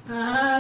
Bye.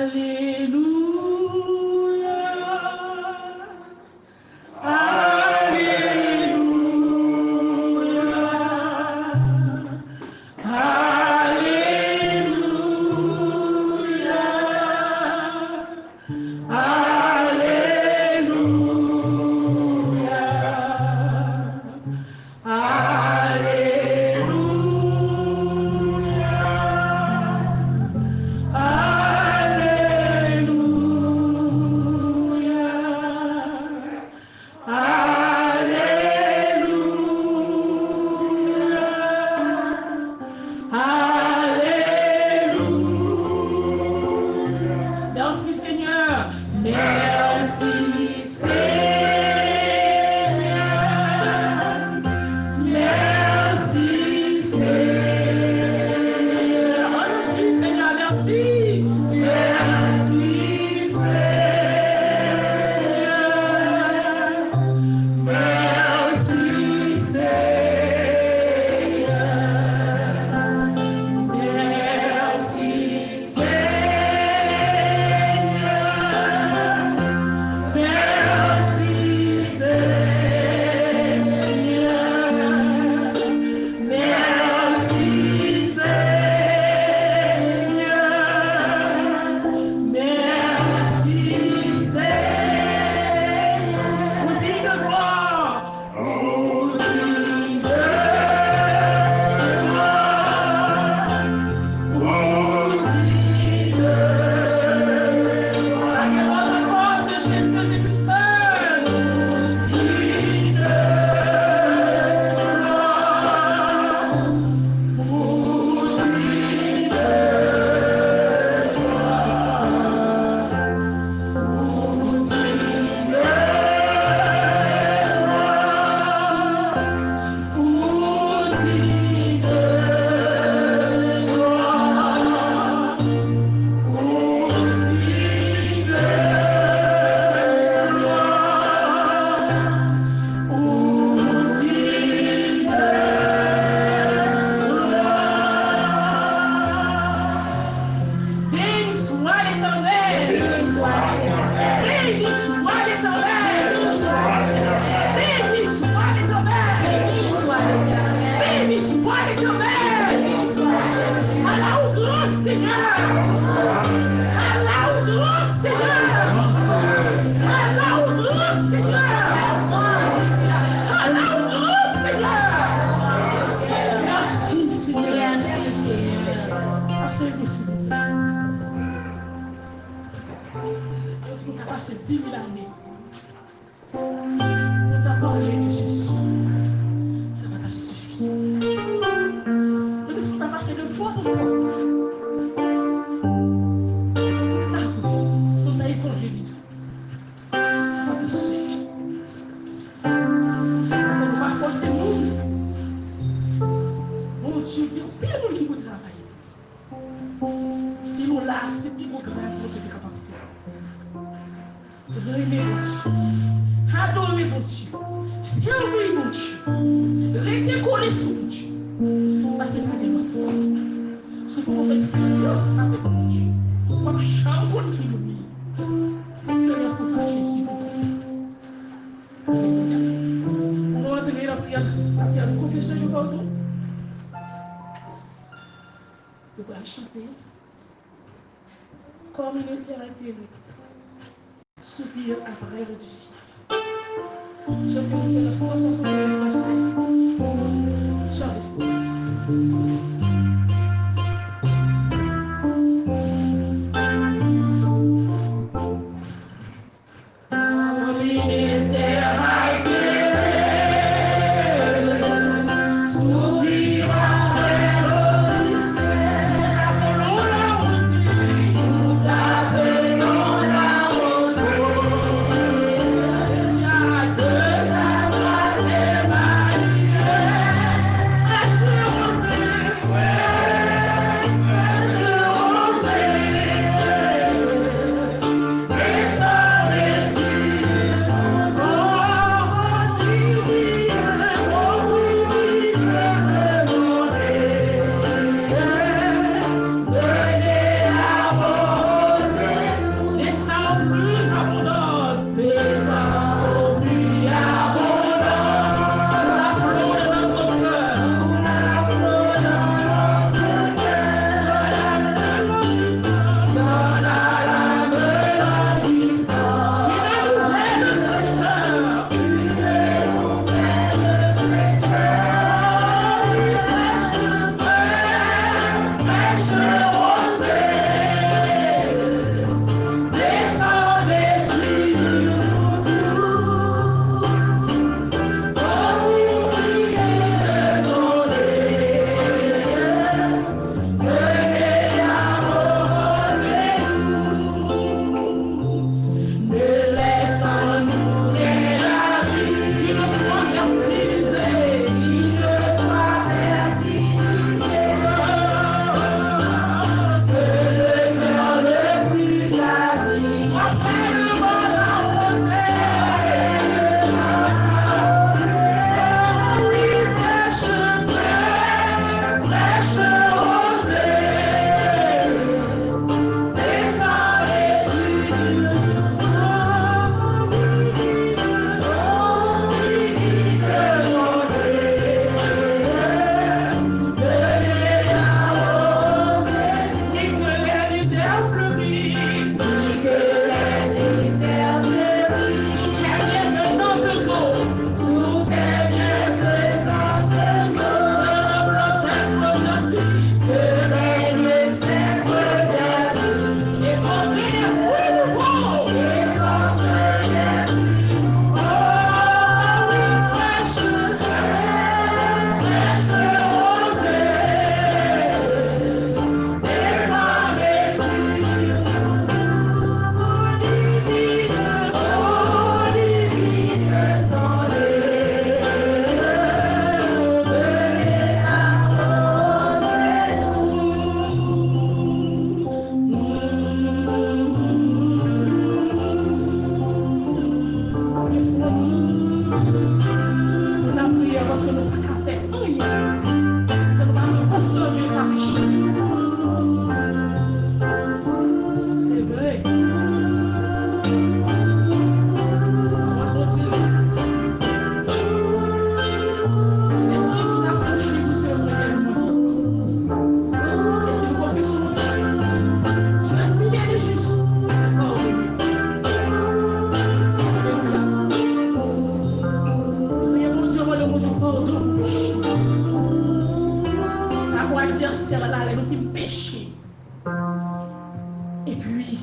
puis,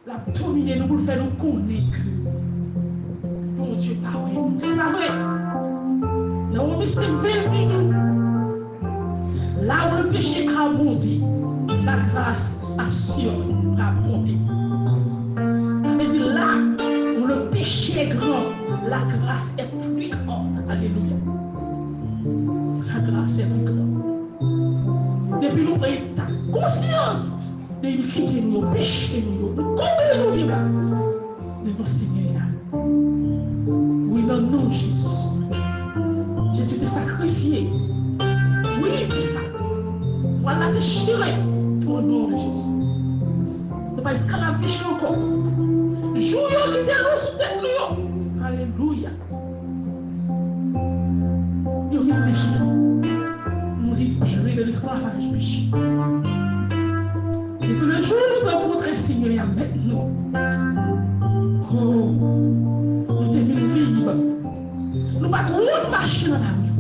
la dominer nous pour faire nous connaître que bon Dieu parle nous. C'est pas vrai. Dans Romains 5, 20, là où le péché a abondé, la grâce assure la bonté. Ça veut dire là où le péché est grand, la grâce est plus grande. Alléluia. La grâce est plus grande. Depuis nous prenons ta conscience de quitter nos péchés, nous tomber nous vivre devant Seigneur. Oui, dans le nom de Jésus. Jésus t'a sacrifié. Oui, pour ça. Voilà déchiré au nom de Jésus. Ne pas esclaver péché encore. Jouillons qui dénonce sous tête nous. Alléluia. Nous venons péché. Nous libérer de l'esclavage péché. Depuis le jour où nous avons rencontré le Seigneur avec nous. Oh, nous devenons libres. Nous battons une machine dans la rue.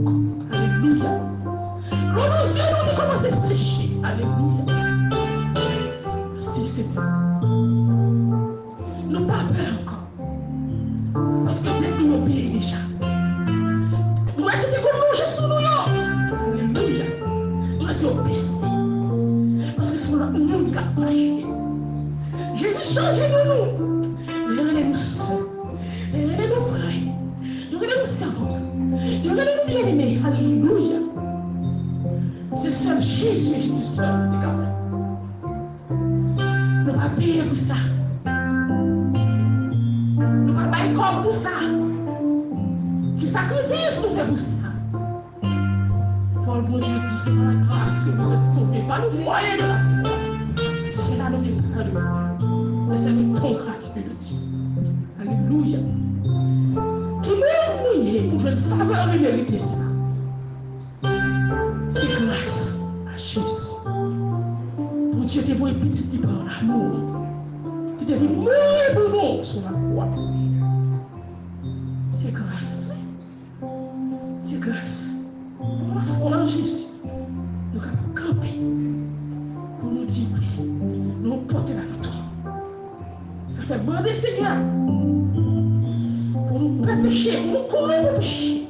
Alléluia. Nos yeux nous commencent à se sécher. Alléluia. Merci Seigneur. Nous pas peur encore. Parce que nous obéissons déjà. Nous avons dit qu'on mange sous nous. Alléluia. Nous avons obéissé. Parce que c'est le monde qui a marché. Jésus change de nous. Il nous seuls. Il nous frères. Il nous servants. Il nous bien-aimés. Alléluia. C'est seul Jésus, Jésus seul. Nous ne pas payer pour ça. Nous ne pas payer comme pour ça. Qui sacrifice nous fait pour ça. Paul, bon Dieu dit, c'est par la grâce que vous êtes sauvés, pas le moyen de la foi. Cela ne vient pas de vous. Mais c'est le ton gratuit de Dieu. Alléluia. Qui m'a mouillé pour une faveur de mériter ça. C'est grâce à Jésus. Pour Dieu te voit petit qui par l'amour. Qui devait mourir pour nous sur la croix. C'est grâce. C'est grâce. Pour la foi en Jésus, nous avons campé pour nous dire, nous porter la victoire. Ça fait demander Seigneur pour nous pécher, pour nous commettre le péché,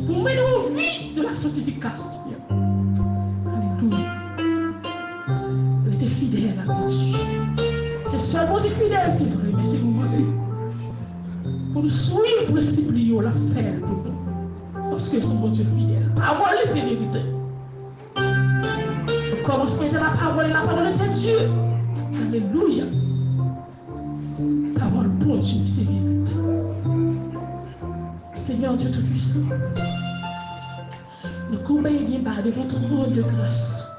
pour mener nos vies de la sanctification. Alléluia. Restez fidèle à Dieu. C'est seulement si fidèle, c'est vrai, mais c'est nous demander pour nous suivre le principe de la faire pour nous. Parce que son bon Dieu fidèle. Parole, c'est vérité. Le commencement de la parole est Dieu. Alléluia. Parole, bon Dieu, c'est vérité. Seigneur Dieu Tout-Puissant, nous combattons bien bas devant ton trône de grâce.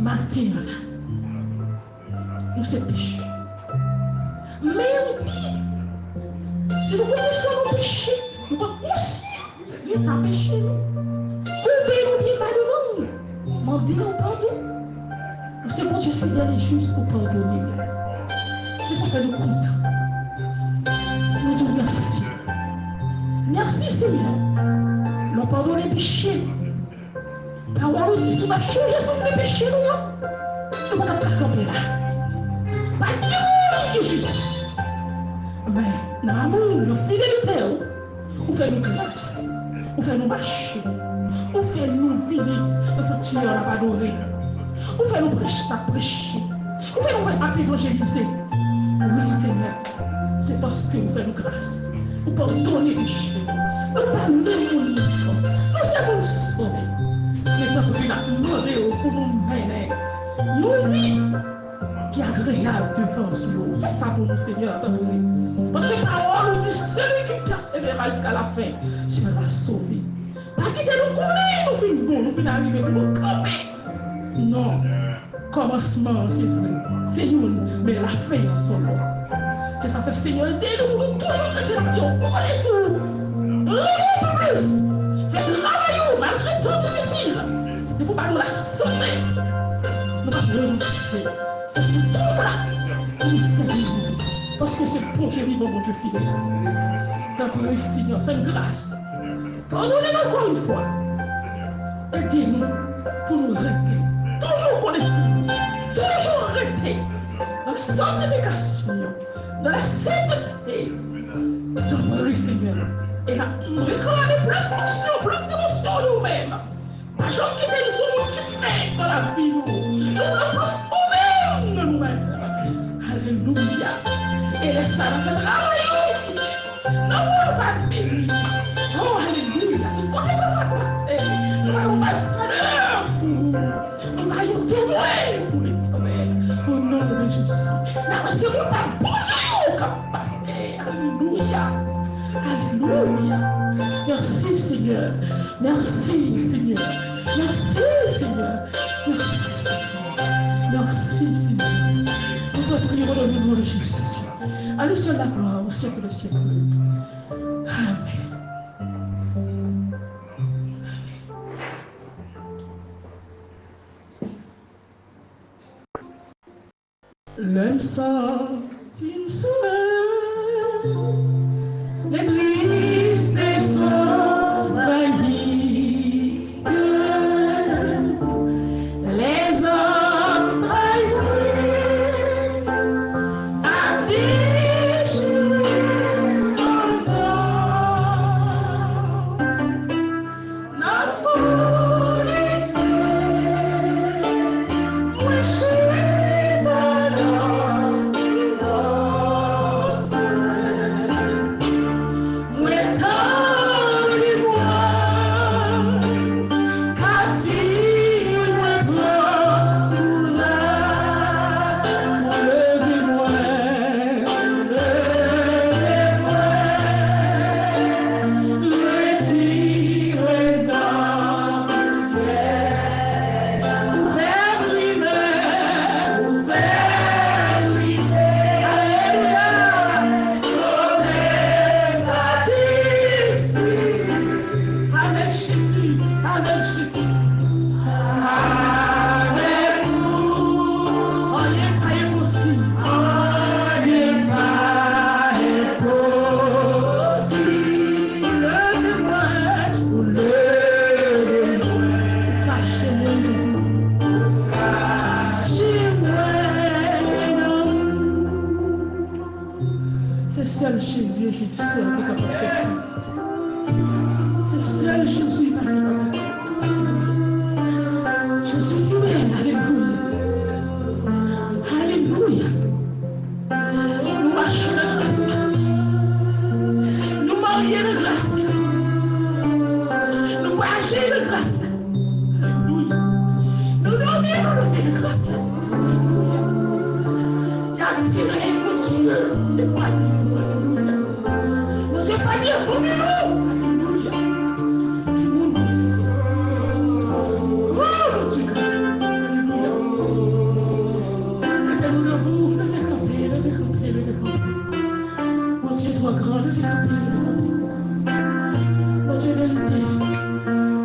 Matin, là, nous sommes péchés. Mais on dit, si nous connaissons nos péchés, nous sommes conscients. Dieu t'a péché nous. Coupez-nous bien pas devant nous. Demandez-nous pardon. Nous sommes bon Dieu fidèle et juste pour pardonner. C'est ça fait nous contents. Nous disons merci. Merci Seigneur. Nous pardonnons les péchés. Parole dit, si nous avons changé sur les péchés, nous ne pouvons pas camper là. Pas de qui est juste. Mais dans l'amour, dans la fidélité, on fait nous grâce. On fait nous marcher. On fait nous vivre dans cette tueur à adorer. On fait nous prêcher. On fait nous évangéliser. Oui, Seigneur. C'est parce que vous faites nous grâce. Vous pardonnez les péchés. Nous parlons de nous. Nous sommes nous sauver. Mais nous avons demandé pour nous venir. Nous vivons qui est agréable devant nous. Fais ça pour nous, Seigneur. Parce que la parole nous dit celui qui persévérera jusqu'à la fin sera sauvé. Pas quitter nous courir, nous finissons bon, nous finissons arriver pour nous camper. Non. Commencement, c'est vrai. C'est nous, mais la fin en son nom. C'est ça fait Seigneur, aidez-nous, nous toujours rester la vie, on connaît tout. Réveillez plus. Faites travailler, malgré tout difficile. Ne faut pas nous la sauver. Nous pas renoncer. C'est tout là. Nous servir. Parce que c'est bon Dieu vivant, bon Dieu fidèle. T'as pris, Seigneur, fais grâce. Pardonnez-nous encore une fois. Aidez-nous pour nous rester. Toujours connaître. Toujours rester. sanctification, dans la sainteté. Jean-Marie Seigneur. Et là, nous réclamons plus fonction, plus émotion nous-mêmes. Pas gens qui nous sommes qui fait dans la vie, nous voulons plus nous-mêmes de nous-mêmes. Alléluia. Et laisse ça dans notre alléluia. Nous va bénir. Oh, alléluia. Qui toi qui va passer. Nous allons passer nous allons témoin pour l'Éternel. Au nom de Jésus. Là, parce que nous pas bonjour comme passer. Alléluia. Alléluia. Merci Seigneur. Merci Seigneur. Merci Seigneur. Merci Seigneur. Merci Seigneur. Nous te prions dans le nom de Jésus. À lui seul la gloire au siècle des siècles. Amen. L'homme sortit les tristes sauvaillis, les hommes trahis, affichés dans solitude, moi je suis dans C'est seul Jésus qui seul qui peut faire ça. C'est seul Jésus qui peut faire ça. Jésus lui-même, alléluia. Alléluia. Nous marchons de grâce. Nous marions de grâce. Nous voyageons de grâce. Alléluia. Nous dormons de grâce. Il y a tiré nos yeux des poignets. Nos yeux pas liés pour nous. Alléluia. Mon Dieu. Oh, mon Dieu. Alléluia. Mettez-nous debout. Levez camper, levez camper, levez camper. Mon Dieu, toi grand, levez camper, levez camper. Mon Dieu, vérité.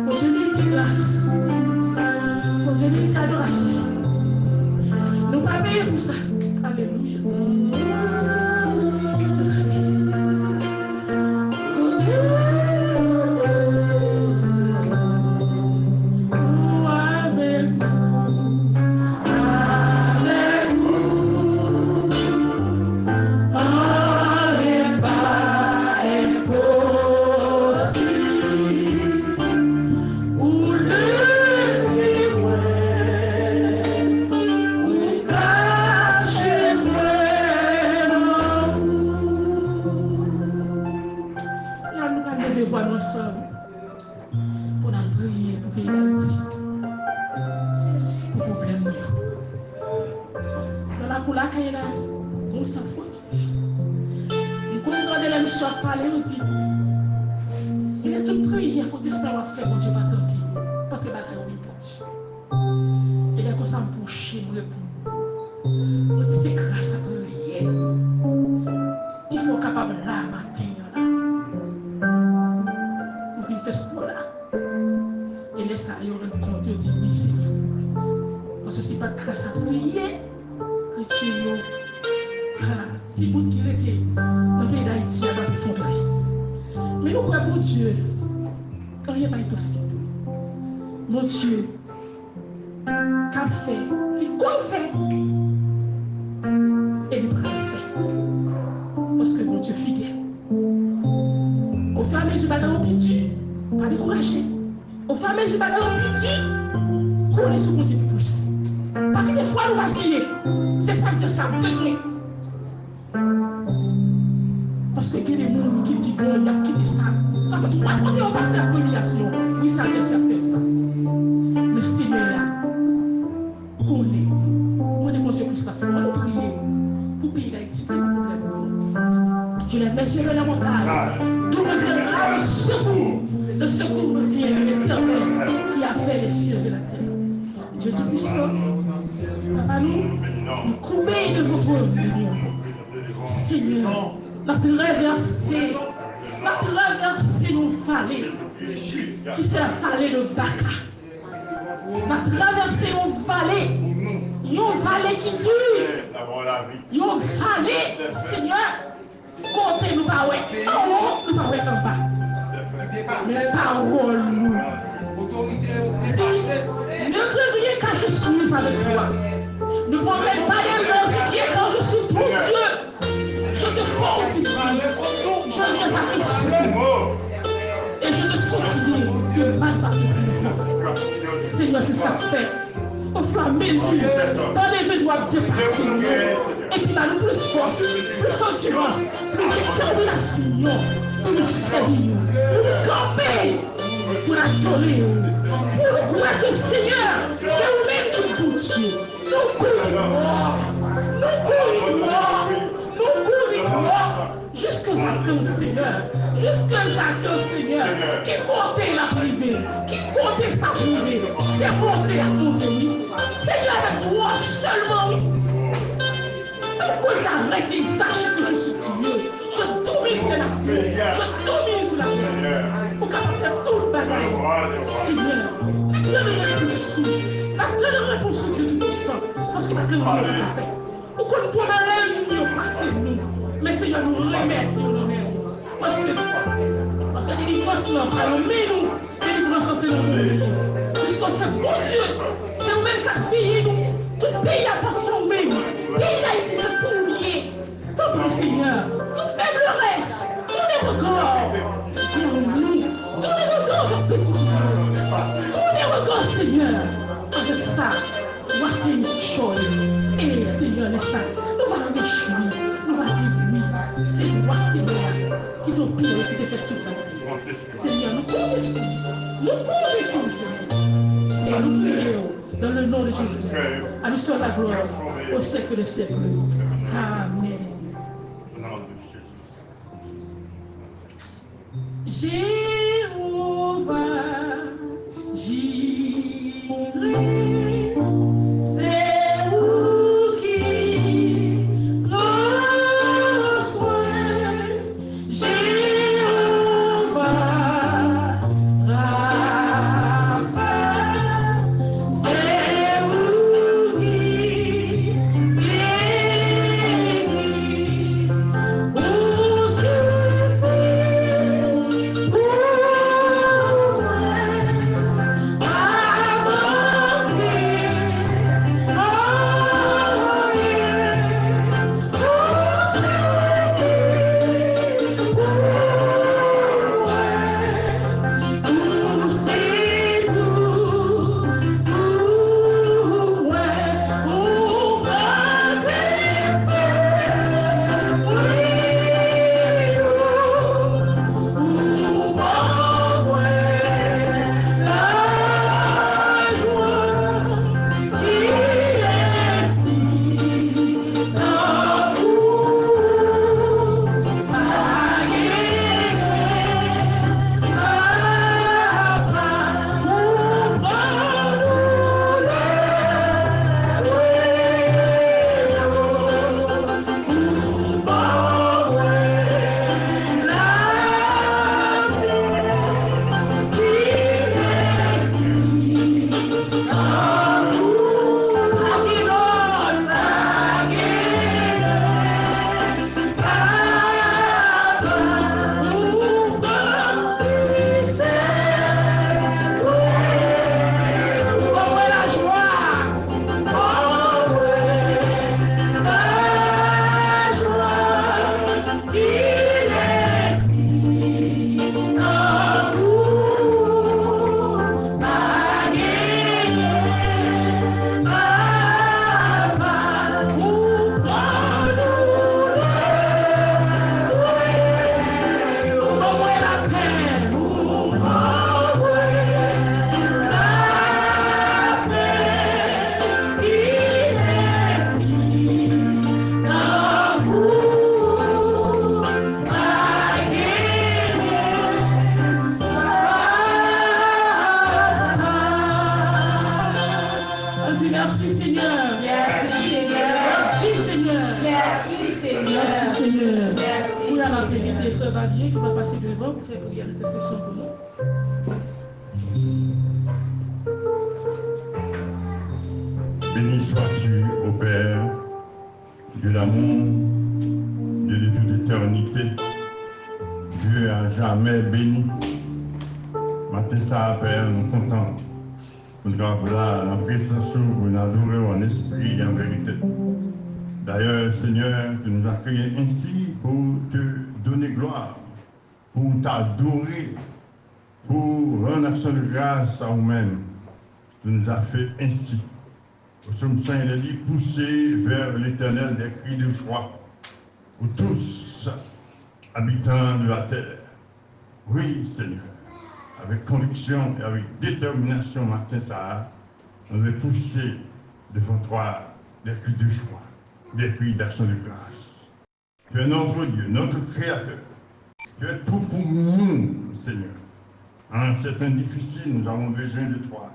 Mon Dieu, vérité, grâce. Mon Dieu, vérité, adoration. Nous pas payer pour ça. Alléluia. Si vous qui l'étiez dans le pays d'Haïti, il va effondrer. Mais nous croyons, mon Dieu, quand rien n'est pas possible. Mon Dieu, qu'a fait, il quoi fait. Et il va le faire. Parce que mon Dieu est fidèle. Au fur et à mesure que vous pitié, pas décourager. Au fur et à mesure que vous pitié, qu'on est sous mon Dieu plus. Parce que des fois nous vaciller. C'est ça que ça a besoin. Parce que il y a des gens qui disent bon, il y a qui dit ça. Ça fait 3 fois qu'on passe à l'humiliation. Oui, ça vient faire ça. Mais Seigneur, qu'on est conscient que ça fait. On va prier pour payer d'Haïti. Je les mets sur la montagne. D'où reviendra le secours revient de l'Éternel qui a fait les cieux et la terre. Dieu Tout-Puissant, Papa, nous couper de votre union. Seigneur, notre traversée nos vallées, qui c'est la vallée de Baka. Notre traversée nos vallées qui dure, nos vallées, Seigneur, côté nous pas ouais, en haut, nous pas ouais en bas. Mais parole nous. Ne rien quand je suis avec toi. Ne promets pas les quand je suis ton Dieu. Je te fortifie. Je viens à tes secours. Et je te soutiens du mal par ton Seigneur, c'est ça fait. Au fur et à mesure, dans les deux doigts dépasser nous. Et puis là, nous plus force, plus endurance, plus détermination, pour nous servir, pour nous camper, pour adorer, pour nous dire Seigneur, c'est vous-même qui nous Dieu. Nous courons, jusqu'à ça, Seigneur, Seigneur, qui comptait la privée, qui comptait sa privée, c'est monter à monter, Seigneur, avec toi seulement, nous pouvons arrêter, sachez que je suis Dieu, je domine sur les nations, je domine sur la terre, pour qu'on fasse tout le bagage, Seigneur, la pleine réponse de Dieu Tout-Puissant, parce que la pleine réponse est faite. Pour qu'on ne puisse pas passer nous, mais Seigneur, nous remettons parce que la délivrance, nous, délivrance, c'est nous. Puisque c'est bon Dieu, c'est nous-mêmes qui avons payé nous. Tout pays appartient au même. Pays d'Haïti, c'est pour nous. Tout le Seigneur, toute faiblesse, tous les records, tous les records, tous les records, Seigneur, avec ça, nous allons faire une chose. Et Seigneur, laisse ça, nous allons réjouir, nous allons dire oui. C'est moi, Seigneur, qui t'ont pire et qui t'a fait tout le Seigneur, nous comptons sur nous, Seigneur. Et nous prions dans le nom de Jésus. À nous soit la gloire au siècle des siècles. Amen. Jéhovah, Jireh, c'est vous qui prends soin. Jéhovah, Rapha, c'est vous qui bénissez. Pour souffrir, pour m'a invité frère Bavier qui va passer devant pour faire prière d'intercession pour nous. Béni sois-tu, ô Père, Dieu d'amour, Dieu de toute éternité, Dieu à jamais béni. Matin ça, Père, nous comptons pour nous avoir la présence pour nous adorer en esprit et en vérité. D'ailleurs, Seigneur, tu nous as créés ainsi pour te donner gloire, pour t'adorer, pour rendre action de grâce à nous-mêmes. Tu nous as fait ainsi. Au psaume 5, il dit, poussez vers l'éternel des cris de joie, pour tous habitants de la terre. Oui, Seigneur, avec conviction et avec détermination, matin ça, on veut pousser devant toi des cris de joie, des cris d'action de grâce. Tu es notre Dieu, notre Créateur. Tu es tout pour nous, Seigneur. En ce temps difficile, nous avons besoin de toi,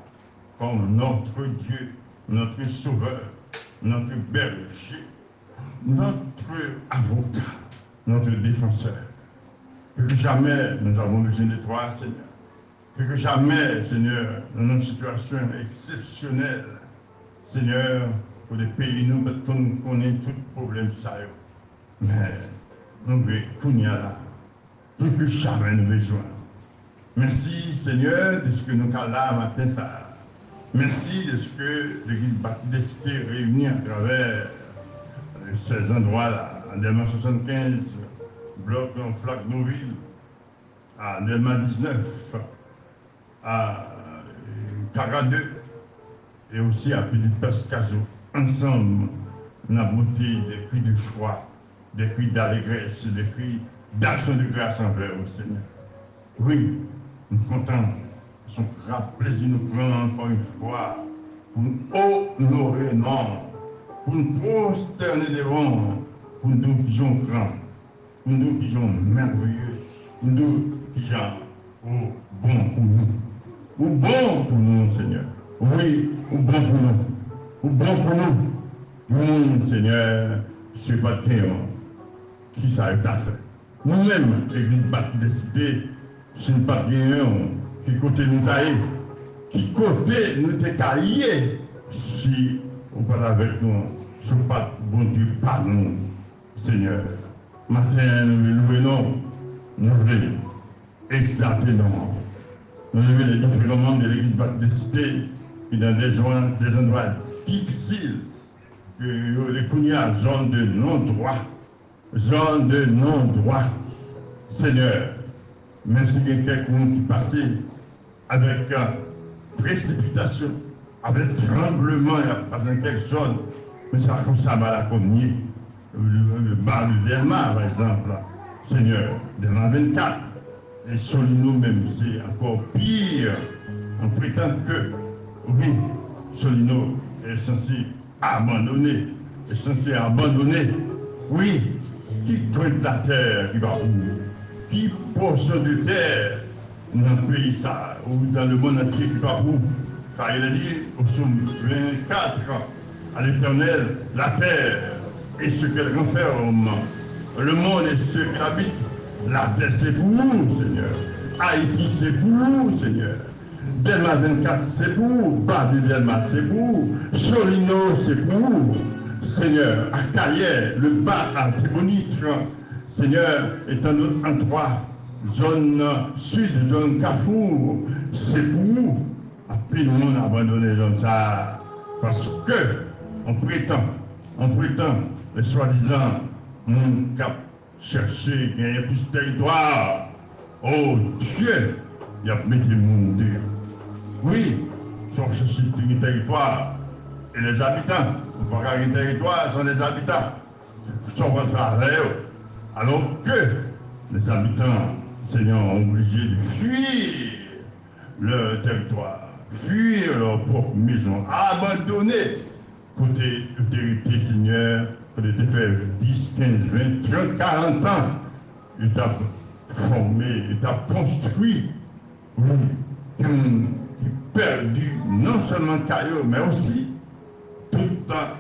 comme notre Dieu, notre Sauveur, notre berger, notre avocat, notre défenseur. Plus que jamais, nous avons besoin de toi, Seigneur. Plus que jamais, Seigneur, dans une situation exceptionnelle, Seigneur, pour les pays, nous connaissons tout problème, ça. Mais nous voulons là, plus que jamais nous besoin. Merci, Seigneur, de ce que nous avons là matin, ça. Merci de ce que l'Église baptiste est réunie à travers ces endroits-là, en Delma 75, bloc en Flac Nouville, à Delma 19, à Caradeux, et aussi à Philippe Pascazo. Ensemble, on a monté des cris de joie, des cris d'allégresse, des cris d'action de grâce envers le Seigneur. Oui, nous sommes contents. Son grand plaisir nous prend encore une fois pour nous honorer, non, pour nous prosterner devant, pour nous qui sommes grands, pour nous qui sommes merveilleux, pour nous qui sommes bon pour nous. Ou bon pour nous, Seigneur. Oui, ou bon pour nous. Ou bon pour nous. Nous, Seigneur, ce n'est pas qui ça a été fait. Nous-mêmes, l'Église baptiste, ce n'est pas bien qui côté nous tailler, qui côté nous tailler, si on parle avec nous, ce n'est pas bon Dieu par nous, Seigneur. Matin, nous louons non, nous voulons exalter non. Nous voulons les différents membres de l'Église baptiste qui dans des endroits difficiles, que les Kounia, zone de non-droit, Seigneur, même si il y a quelqu'un qui passait avec précipitation, avec tremblement, il y a pas dans quelques zones, mais ça comme ça va la communier. Le bar de Delma, par exemple, Seigneur, Delma 24, et Solino même, c'est encore pire. On prétend que, oui, Solino est censé abandonner, oui, qui traite la terre qui va où, qui portion de terre dans le pays ça, ou dans le monde entier qui va où. Ça, il a dit au psaume 24, à l'Éternel, la terre et ce qu'elle renferme, le monde et ceux qui l'habitent, la terre c'est pour nous, Seigneur. Haïti c'est pour nous, Seigneur. Delma 24 c'est pour nous, Bas de Delma c'est pour nous, Solino c'est pour nous, Seigneur. Arcaillère, le bas à Tribonite, Seigneur, étant en trois, zone sud, zone Carrefour, c'est pour nous. Après, nous avons abandonné comme ça, parce que on prétend, les soi-disant, mon cap chercher, gagner plus de territoire. Oh Dieu, il y a mis des mondes. Oui, sont chercher plus de territoire. Et les habitants, on ne peut pas gagner territoire, sont les habitants. Sont rentrés à l'air. Alors que les habitants, Seigneur, ont obligé de fuir leur territoire, fuir leur propre maison, abandonner côté autorité, Seigneur, côté de faire 10, 15, 20, 30, 40 ans, il t'a formé, il t'a construit, oui, qui perdu non seulement Caillou, mais aussi tout ça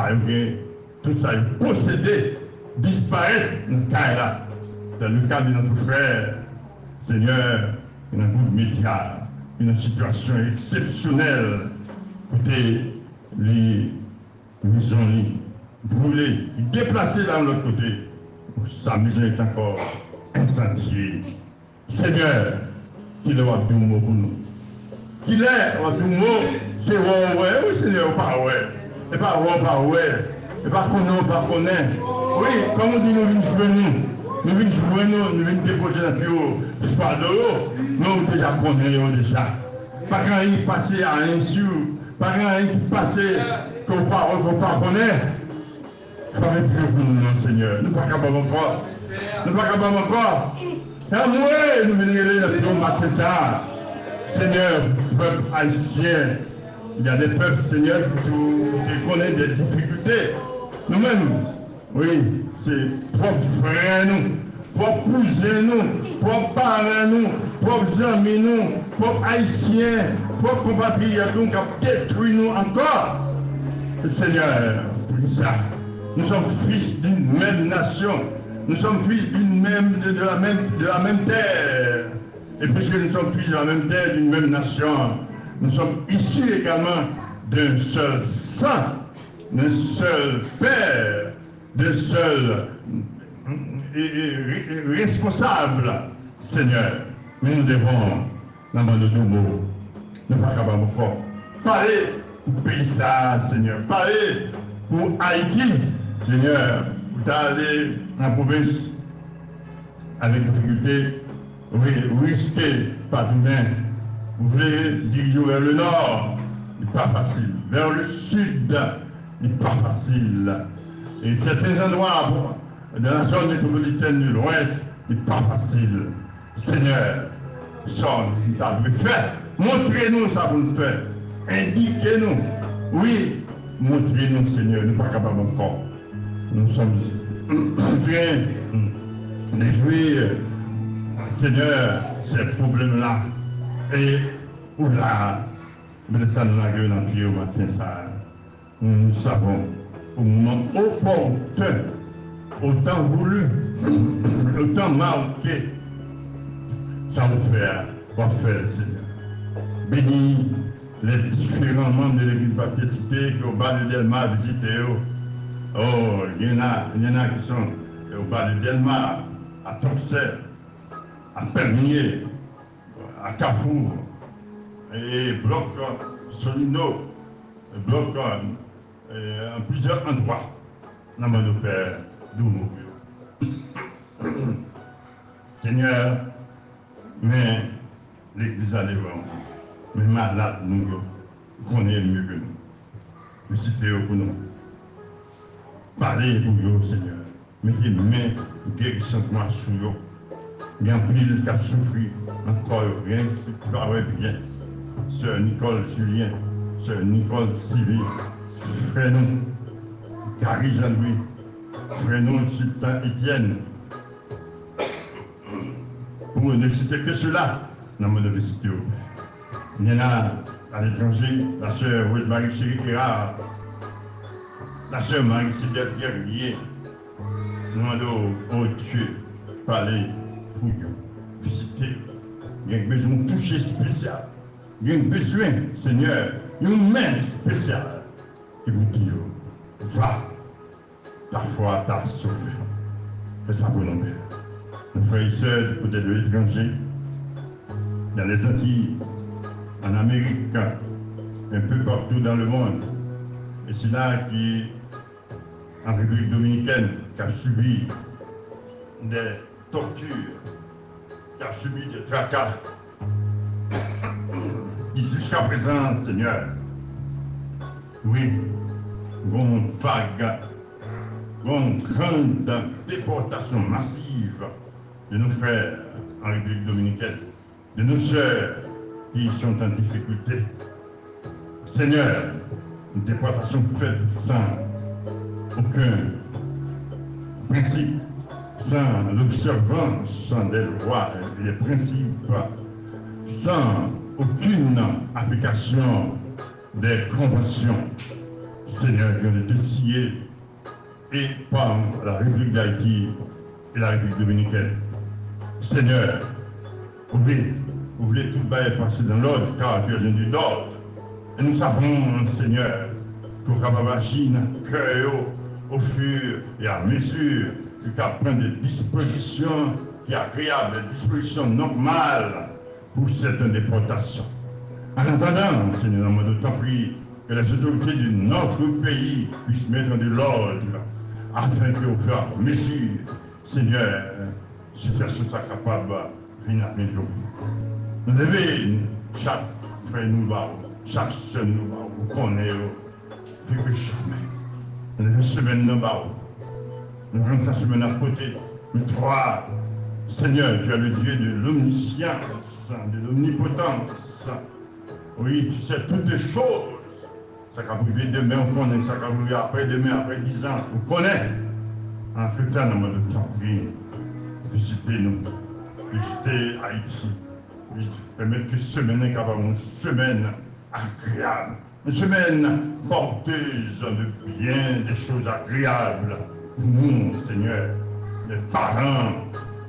a possédé disparaître dans le cas là. Dans le cas de notre frère, Seigneur, il y a un groupe média, une situation exceptionnelle, côté les maisons brûlées, déplacées dans l'autre côté. Sa maison est encore incendiée. Seigneur, qu'il est un mot pour nous. Qu'il est un mot, c'est ouais, oui Seigneur, pas ouais. Et pas ouais, pas ouais. Et pas qu'on pas connaît. Oui, comme on dit, nous venons jouer nous venons jouer nous venons déposer dans le plus haut fardeau, nous déjà connaissons déjà. Pas quand il passe à l'insu, pas quand il passe qu'on pas connaît. Pas même plus pour nous, Seigneur. Nous ne sommes pas capables encore. Nous ne sommes pas capables encore. Et moi, nous venons de faire matin ça. Seigneur, peuple haïtien, il y a des peuples, Seigneur, qui connaissent des difficultés. Nous-mêmes, oui, c'est propres frères nous, propres cousins nous, propres parents nous, propres amis nous, propres haïtiens, propres compatriotes nous qui ont détruit nous encore. Seigneur, pour ça, nous sommes fils d'une même nation, nous sommes fils de la même terre. Et puisque nous sommes fils de la même terre, d'une même nation, nous sommes issus également d'un seul sang, d'un seul père, d'un seul responsable, Seigneur. Mais nous devons, dans nos mots, ne pas capables encore parler pour pays ça, Seigneur. Parler pour Haïti, Seigneur. Vous allez en province avec difficulté, vous risquez pas tout bien. Vous voulez diriger vers le nord, il n'est pas facile. Vers le sud, il n'est pas facile. Et certains endroits de la zone métropolitaine de l'Ouest, il n'est pas facile. Seigneur, ça, nous avons fait. Montrez-nous ça pour nous faire. Indiquez-nous. Oui, montrez-nous, Seigneur, nous ne sommes pas capables encore. Nous sommes en train de jouir, Seigneur, ces problèmes-là. Et oula, mais ça nous a gueule dans le pied au matin, ça. Nous savons, au moment opportun, au temps voulu, au temps marqué, ça va faire, Seigneur. Bénis les différents membres de l'église baptiste qui au bas de Delma visité. Oh, il y en a qui sont au bas de Delma, à Torcel, à Pernier, à Carrefour, et bloc Solino, bloc en plusieurs endroits. Dans mon Père, d'où nous Seigneur, mais l'église a devant, mais malade nous, connaît mieux que nous. Visitez pour nous. Parlez pour nous, Seigneur. Mettez main guérissante sur nous. Il y a un pile qui a souffert, encore rien, qui va bien. Sœur Nicole Julien, Sœur Nicole Sylvie, frère nous, Carrie Jean-Louis, frère nous, Sultan Étienne. Pour ne citer que cela, dans mon université. Il y en a à l'étranger, la sœur Rose-Marie Chéri-Hérard, la sœur Marie-Cédette Pierre-Lier. Nous demandons au Dieu, parler pour nous, visiter. Il y a besoin de toucher spécial. Il y a besoin, Seigneur, une main spéciale qui vous dit, va, ta foi t'a sauvé. Fais ça pour nous, Père. Nos frères et sœurs du côté de l'étranger, dans les Antilles, en Amérique, un peu partout dans le monde. Et c'est là qui, en République dominicaine, qui a subi des tortures, qui a subi des tracas, qui jusqu'à présent, Seigneur, oui, une vague, une grande déportation massive de nos frères en République dominicaine, de nos sœurs qui sont en difficulté. Seigneur, une déportation faite sans aucun principe, sans l'observance des lois et des principes, sans aucune application des conventions. Seigneur, qui ont été signées et par la République d'Haïti et la République dominicaine. Seigneur, ouvrez tout le bail passer dans l'ordre, car Dieu vient du d'ordre. Et nous savons, Seigneur, que nous avons agi dans le cœur au fur et à mesure que nous prenons des dispositions qui sont agréables, des dispositions normales pour cette déportation. En attendant, Seigneur, nous t'en prie que les autorités de notre pays puissent mettre de l'ordre afin que, au fur et à mesure, Seigneur, situation soit capable de venir améliorer. Nous devons, chaque frère nous va, chaque soeur nous va, vous connaissez, plus que jamais. Nous devons semaine nous va, nous devons la semaine à côté. Mais toi, Seigneur, tu es le Dieu de l'omniscience, de l'omnipotence. Oui, tu sais toutes les choses. Ça va arriver demain, on connaît. Ça va arriver après demain, après 10 ans, on connaît. En tout cas, nous avons le temps de visiter nous, visiter Haïti. Permettre que semaine est capable, une semaine agréable, une semaine porteuse de bien, des choses agréables pour nous, Seigneur, les parents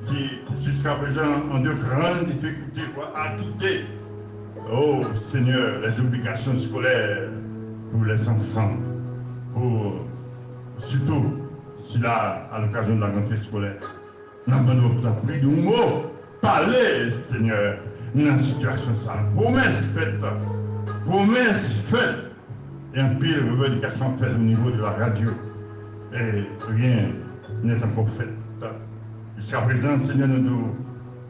qui, jusqu'à présent, ont de grandes difficultés pour acquitter, oh Seigneur, les obligations scolaires pour les enfants, pour surtout si là, à l'occasion de la rentrée scolaire, nous avons pris de mots, parler, Seigneur, dans une situation ça. Promesse faite, et un pile revendication faite au niveau de la radio. Et rien n'est encore fait. Jusqu'à présent, Seigneur, nous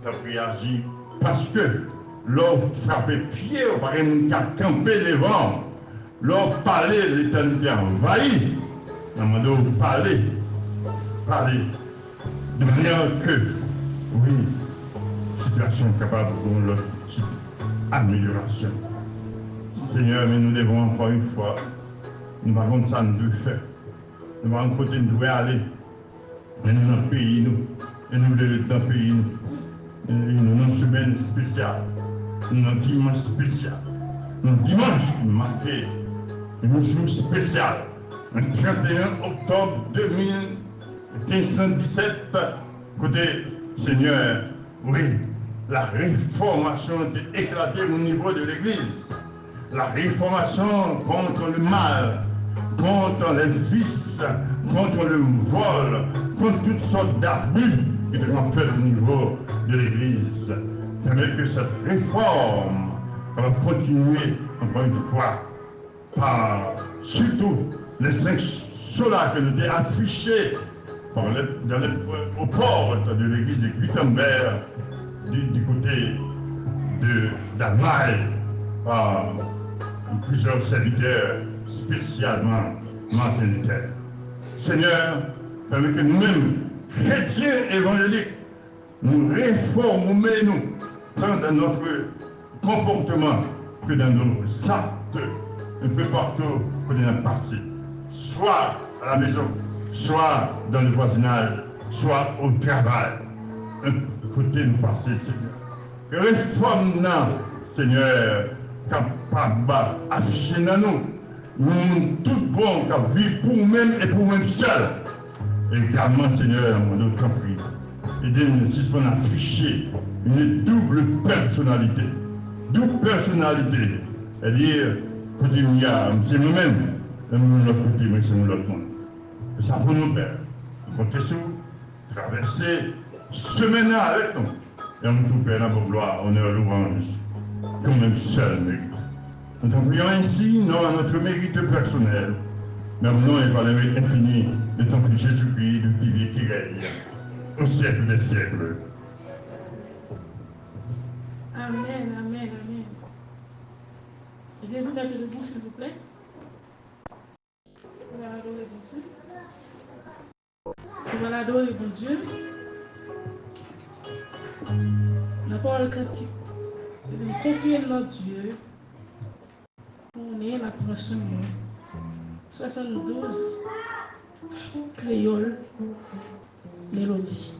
avons réagi parce que l'on frappait pied, on paraît nous a campé devant, l'on parlait, l'éternité envahie. Nous avons parlé, de manière que, oui, situation capable de l'autre amélioration. Seigneur, mais nous devons encore une fois, nous avons ça nous devons faire. Nous avons côté nous devons aller. Mais nous dans le pays, nous, et nous dans le pays, nous dans une semaine spéciale, nous dans un dimanche spécial, nous dimanche marqué, un jour spécial, le 31 octobre 1517, côté Seigneur, oui, la réformation est éclatée au niveau de l'Église. La réformation contre le mal, contre les vices, contre le vol, contre toutes sortes d'abus qui devront faire au niveau de l'Église. Permet que cette réforme va continuer encore une fois par surtout les 5 solas que nous avons affichés au port de l'église de Gutenberg du côté d'Allemagne par plusieurs serviteurs spécialement martiniquais. Seigneur, permet que nous-mêmes, chrétiens évangéliques, nous réformons tant dans notre comportement que dans nos actes, un peu partout que dans le passé, soit à la maison, soit dans le voisinage, soit au travail. Un côté nous passer, Seigneur. Que réforme, Seigneur, capable d'afficher dans nous. Nous tous bons, qui vivent pour nous-mêmes et pour nous-mêmes seuls. Et également, Seigneur, nous t'en prie. Aidez-nous si on affiché une double personnalité. Double personnalité. C'est-à-dire, côté c'est nous-mêmes, et nous l'autre côté, mais c'est nous l'autre monde. Et ça pour nous faire. Nous comptons sur traverser semaine avec nous. Et on nous fait la gloire, honneur, louange, comme même seul mérite. Nous t'en prions ainsi, non à notre mérite personnel, mais au nom et par le mérite infini de ton Fils Jésus-Christ, de qui vit qui règne, au siècle des siècles. Amen, amen, amen. Je vais vous mettre debout, s'il vous plaît. On va adorer bon Dieu. On va adorer bon Dieu. La parole cantique. Nous allons confier notre Dieu. On est la prochaine 72 créole mélodie.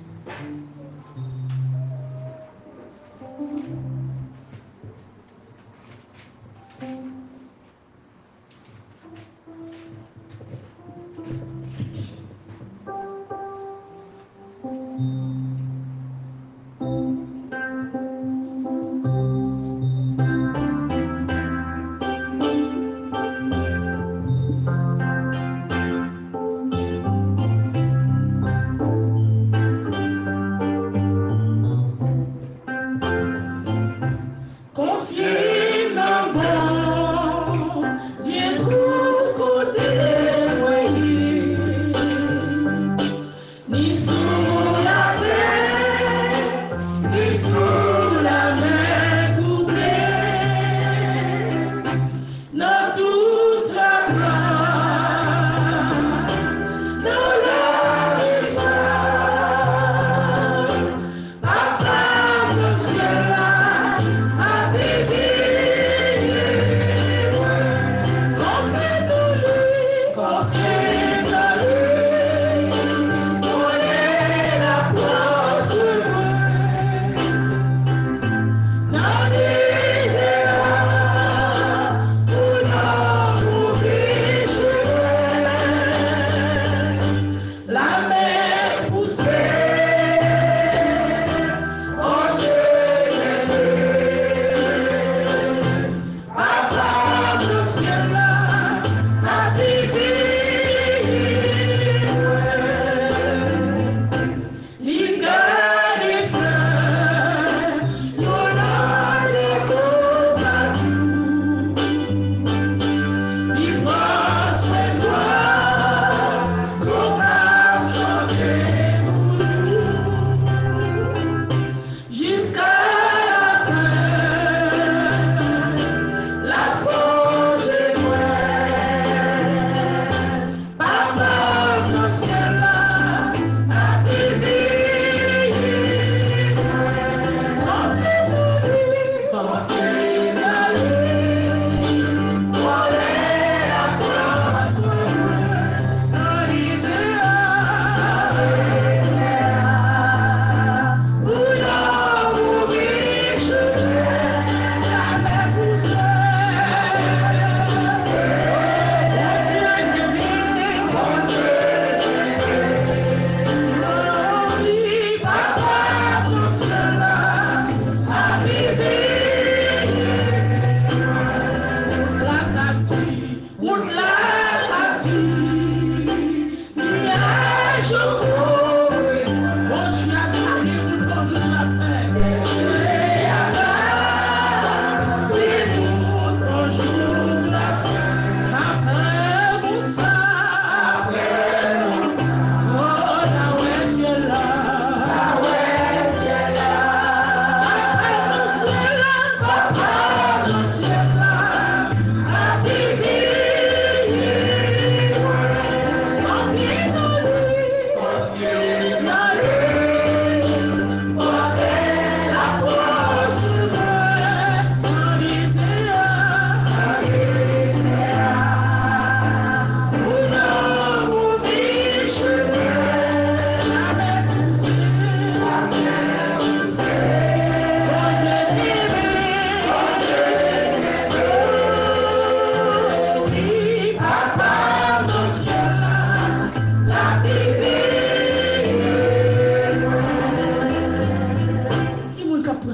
Qui m'a capté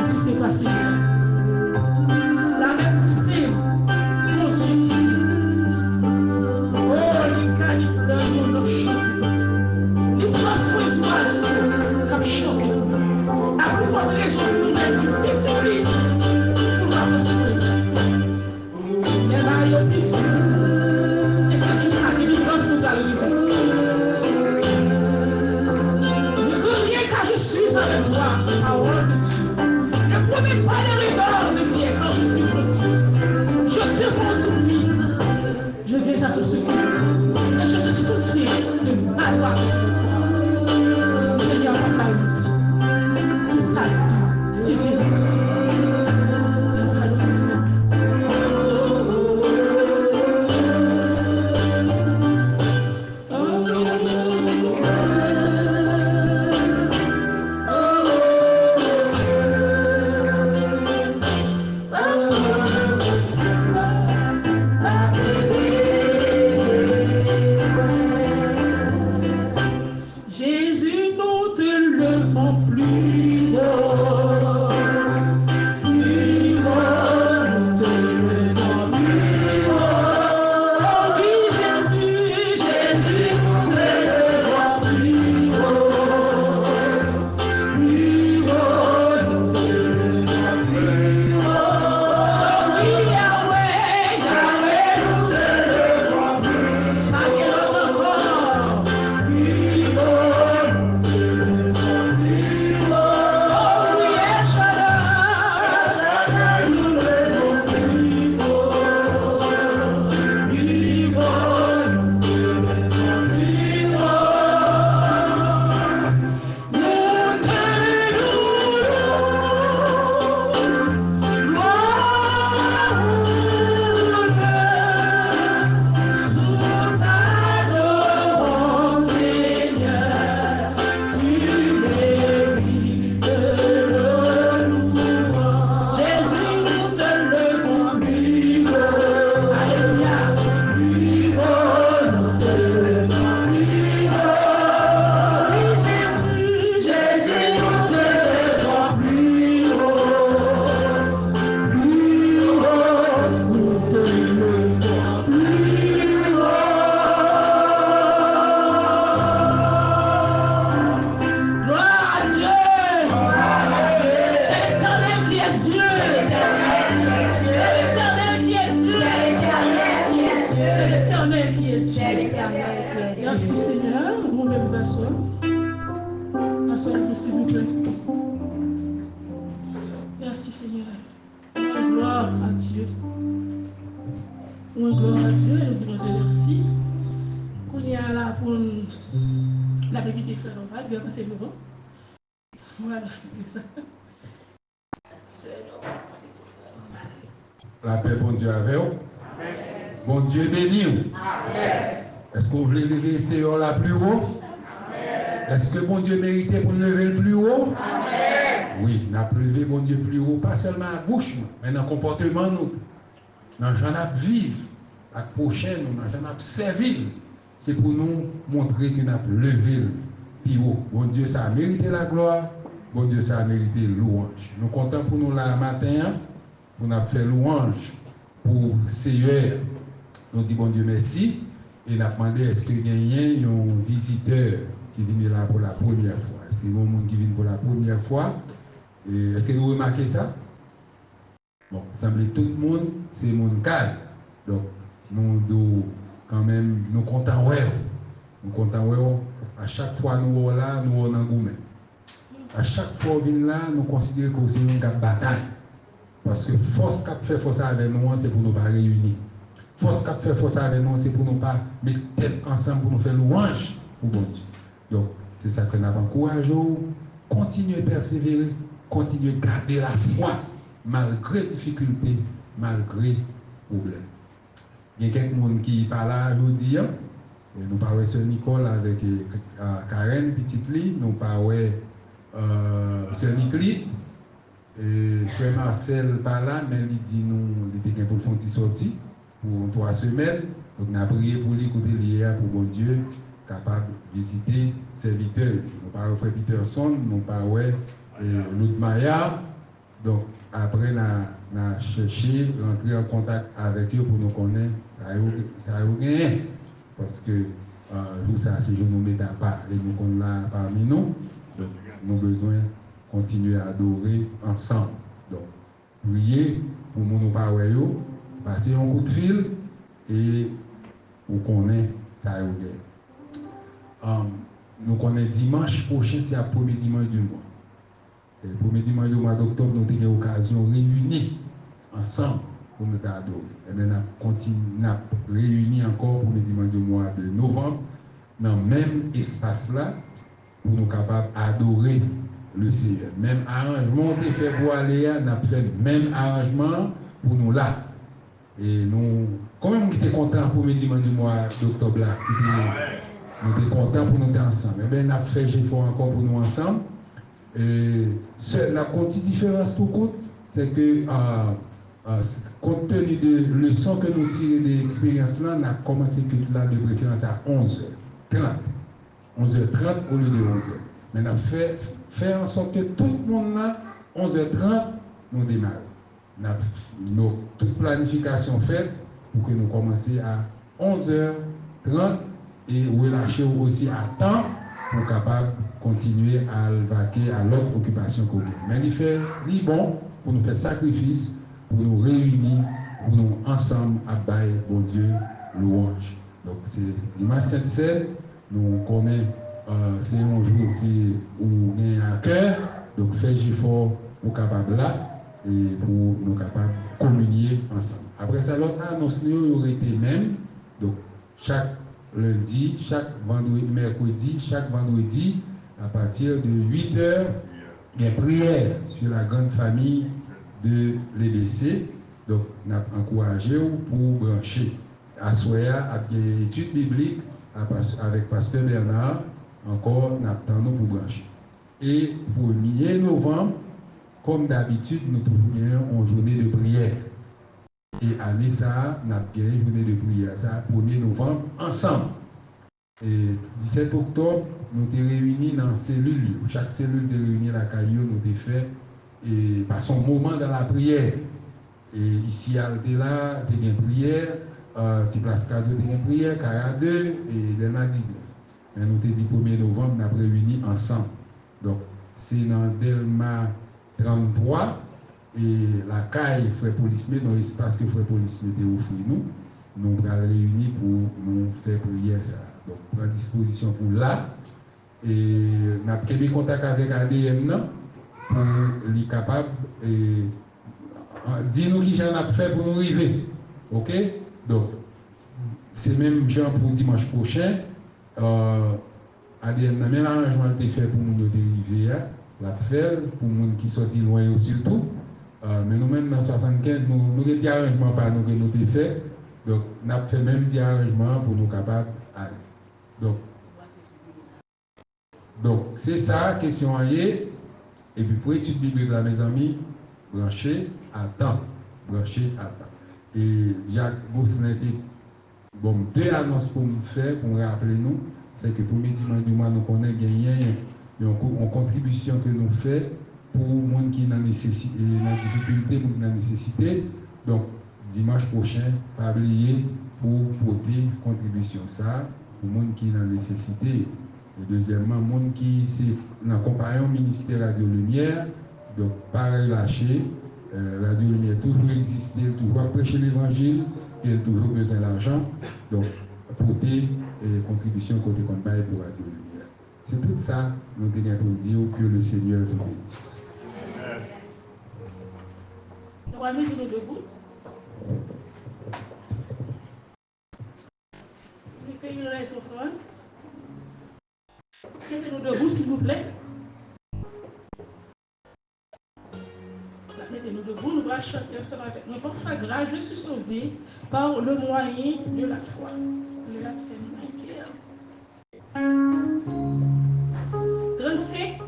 si c'est passé? La même poussée, mon Dieu qui dit. Oh, les canifères, nous chantons. Les trois soins oiseaux, comme chanter. À plus forte raison pour nous mettre une petite vie pour la construire. Et là, il y a des petits. Et c'est qui ça qui nous lance nous dans le livre. Rien quand je suis avec toi, parole de Dieu. Ne promets pas de remords, Zéphie, quand je suis pour Dieu. Je te vends une vie. Je viens à te secourir. Et je te soutiens de ma loi. Seigneur, papa, il dit. Tout ça dit, c'est vérité. Jésus, nous te levons plus haut. Plus haut, nous te levons plus haut. Oui, Jésus, Jésus, nous te levons plus haut. Plus haut, nous te levons plus haut. Oui, Yahweh, Yahweh, nous te levons plus haut. Malgré notre corps, plus haut. Merci Seigneur, vous pouvez vous asseoir. Assoyez-vous s'il vous plaît. Merci Seigneur. Gloire à Dieu. Gloire à Dieu, nous disons Dieu merci. Qu'on y a là pour la vérité frère en vague, bien passer devant. Voilà, c'est ça. La paix, bon Dieu, avec vous. Bon Dieu béni. Amen. Est-ce que vous voulez lever Seigneur la plus haut? Est-ce que bon Dieu méritait pour nous lever le plus haut? Amen. Oui, nous avons levé bon Dieu plus haut, pas seulement à bouche, mais dans le comportement nous. Dans le genre de vivre, à la prochaine, dans le genre de servir. C'est pour nous montrer que nous avons levé le plus haut. Bon Dieu, ça a mérité la gloire. Bon Dieu, ça a mérité louange. Nous comptons pour nous là matin, pour nous faire louange pour Seigneur. Nous disons bon Dieu merci. Et nous avons demandé est-ce qu'il y a un visiteur qui vient là pour la première fois. Est-ce qu'il y a un monde qui vient pour la première fois? Est-ce que vous remarquez ça? Bon, semble tout le monde, c'est mon cas. Donc, nous quand même, nous comptons ouais. Nous comptons ouais. À chaque fois nous sommes là, nous sommes en gourmet. À chaque fois nous sommes là, nous considérons que c'est une bataille. Parce que force qui fait force avec nous, c'est pour nous pas réunir. Force qui fait force avec nous, c'est pour nous pas mettre tête ensemble pour nous faire louange pour bon Dieu. Donc, c'est ça que nous avons encouragé. Continuez à persévérer, continuez à garder la foi, malgré les difficultés, malgré les problèmes. Il y a quelqu'un qui parle là aujourd'hui. Nous parlons de Nicole avec Karen, petite Lee. Nous parlons de Nicole. Frère Marcel par là, mais il dit nous, il était pour faire une sortie pour 3 semaines. Donc, nous avons prié pour lui, côté lié pour bon Dieu. capable de visiter serviteurs. Nous parlons de Peterson, nous parlons de Lud Maya. Donc, après, on a cherché, rentrer en contact avec eux pour nous connaître, ça a gagné. Parce que, tout ça, c'est je nous mets à part et nous sommes là parmi nous. Donc, nous avons besoin de continuer à adorer ensemble. Donc, priez pour nous parler, passer un coup de fil et vous connaissez ça. Nous connaissons dimanche prochain, c'est le premier dimanche du mois. Et le premier dimanche du mois d'octobre, nous avons eu l'occasion de réunir ensemble pour nous adorer. Et maintenant, nous continuons à réunir encore pour le dimanche du mois de novembre, dans le même espace-là, pour nous capables d'adorer le Seigneur. Même arrangement que fait pour aller, nous avons fait le même arrangement pour nous là. Et nous, quand même, nous étions contents pour le dimanche du mois d'octobre là. Nous étions contents pour nous être ensemble. Et bien, nous avons fait effort encore pour nous ensemble. Et la petite différence pour compte, c'est que compte tenu de leçons que nous tirons de l'expérience là, on a commencé là de préférence à 11h30. 11h30 au lieu de 11h. Mais on a fait en sorte que tout le monde là, 11h30, nous démarrons. On a toute planification faite pour que nous commencions à 11h30 et relâcher aussi à temps pour capable continuer à vaquer à l'autre occupation qu'on a. Mais il fait bon pour nous faire sacrifice, pour nous réunir, pour nous ensemble à bailler bon Dieu louange. Donc c'est dimanche 7, nous connaissons, c'est un jour qui où on a à cœur, donc faites effort pour capable là et pour nous capables de communier ensemble. Après ça, l'autre annonce nous aurait été même, donc chaque lundi, chaque vendredi, mercredi, chaque vendredi, à partir de 8h, il y a prière sur la grande famille de l'EBC. Donc, on a encouragé pour brancher. À Soya, avec une étude biblique avec Pasteur Bernard, encore, on attend pour brancher. Et pour le 1er novembre, comme d'habitude, nous trouvons une journée de prière. Et année ça, on a une journée de prière, ça, 1er novembre, ensemble. Et 17 octobre, nous sommes réunis dans la cellule. Chaque cellule est réunie à la caillou, nous avons fait et par son moment dans la prière. Et ici, à là, il y a une prière, Place Caso, il y a une prière, 42 et Delma 19. Mais nous avons dit 1er novembre, nous avons réunis ensemble. Donc, c'est dans Delma 33 et la caille Frère Polisme, dans l'espace que Frère Polisme a offert nous. Nous allons réunir pour nous faire prière ça. Donc, prendre disposition pour là. Et nous avons pris contact avec ADM pour les capables et dire nous qui j'en ai fait pour nous arriver. OK? Donc, c'est même genre pour dimanche prochain. ADM n'a même arrangement été fait pour nous arriver. La faire pour les gens qui sont loin surtout. Mais nous-mêmes, dans 75, nous avons des arrangements par nous que nous avons fait. Donc, nous avons fait même des arrangements pour nous capables d'aller. Donc, c'est ça, question aillée. Et puis, pour étude biblique, là, mes amis, branchez à temps. Branchez à temps. Et Jacques Gosselin était, bon, 2 annonces pour me faire, pour me rappeler nous. C'est que pour le dimanche du mois, nous connaissons gagner une contribution que nous faisons pour les gens qui sont dans la difficulté, pour la nécessité. Donc, dimanche prochain, pas oublier pour porter contribution ça, pour les gens qui sont dans la nécessité. Et deuxièmement, les gens qui sont dans le compagnon ministère Radio Lumière, donc pas relâcher. Radio Lumière toujours exister, toujours prêcher l'évangile, qui a toujours besoin d'argent. Donc, porter contribution côté combat pour Radio Lumière. C'est tout ça, nous tenons pour dire que le Seigneur vous bénisse. Nous allons nous debout. Mettez-nous les offrandes. Mettez-nous debout, s'il vous plaît. Mettez-nous debout, nous allons chanter ensemble avec nous. Par sa grâce, je suis sauvé par le moyen de la foi. Le lac féminin. 35,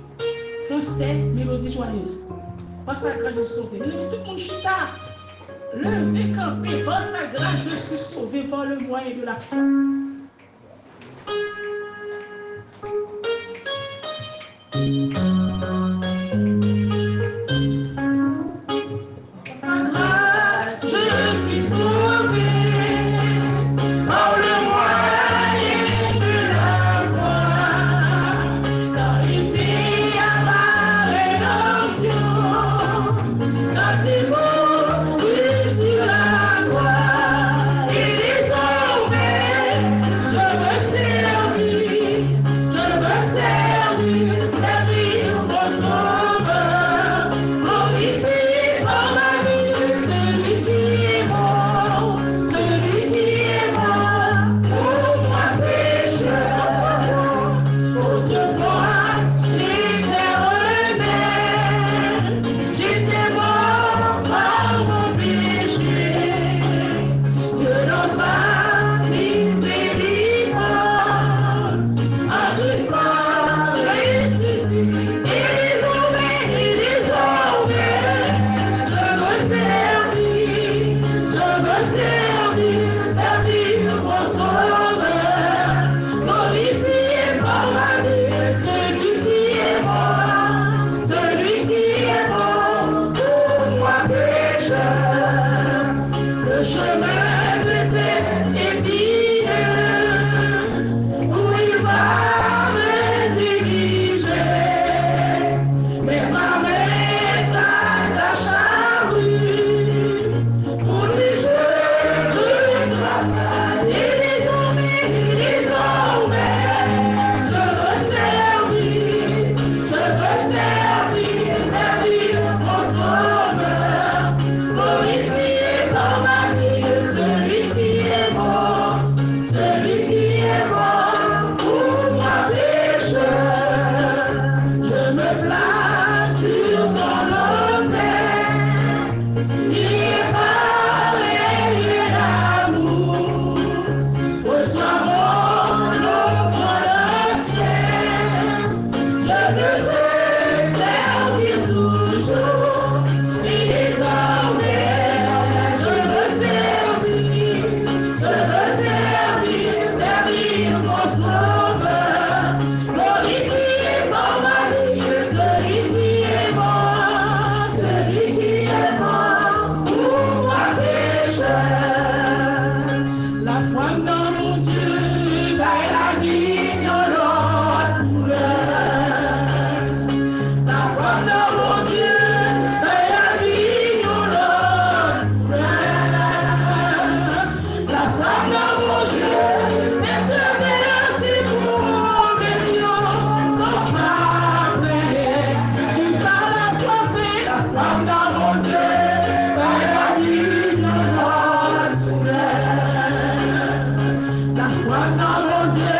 français, mélodie joyeuse. Par sa grâce, je suis sauvé. Tout le monde chita. Levez, campé, par sa grâce, je suis sauvé par le moyen de la foi. Sa grâce, je suis sauvé par le moyen de la foi, car il vit à ma rédemption. Quand il mourut sur la croix, il est sauvé. Je veux servir mon sauveur, glorifié par ma vie, celui qui est mort pour moi pécheur. Autrefois, j'étais rebelle, j'étais mort par mon péché. Dieu dans sa miséricorde, en Christ m'a ressuscité. Il est sauvé, je veux servir mon sauveur, glorifié par ma vie, celui qui est mort pour moi pécheur. Le chemin de paix est où il va me diriger. Mais ma main est à la charrue, pour lui je travaille. Et désormais, je veux servir mon sauveur, glorifié par ma vie, celui qui est mort pour moi pécheur. Je me place sur son autel, il parle d'amour, reçois mon offrande entière. Je veux servir toujours, et désormais je veux servir mon sauveur, glorifié par ma vie, celui qui est mort pour moi pécheur. La foi dans mon Dieu, par la vie dans l'autre couleur. La foi dans mon Dieu, c'est la vie dans l'autre couleur. La foi dans mon Dieu, merci pour mes lions, sans pas plaire. Il s'en a trompé, la foi dans mon Dieu, par la vie dans l'autre couleur. La foi dans mon Dieu,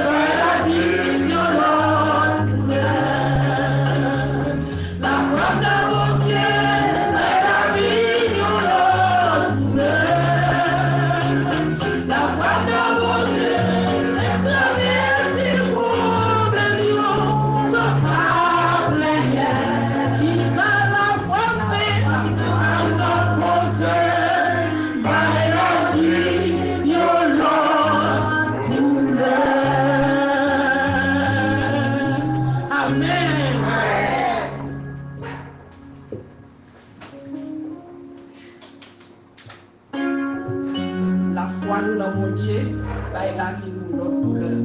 par la vie dans l'autre couleur. La foi dans mon Dieu, c'est la vie dans l'autre couleur. La foi dans mon Dieu, merci pour mes lions, sans pas plaire. Il s'en a trompé, dans mon Dieu, par la vie dans l'autre couleur. Amen. La foi nous dans mon Dieu, par la vie nous dans notre douleur.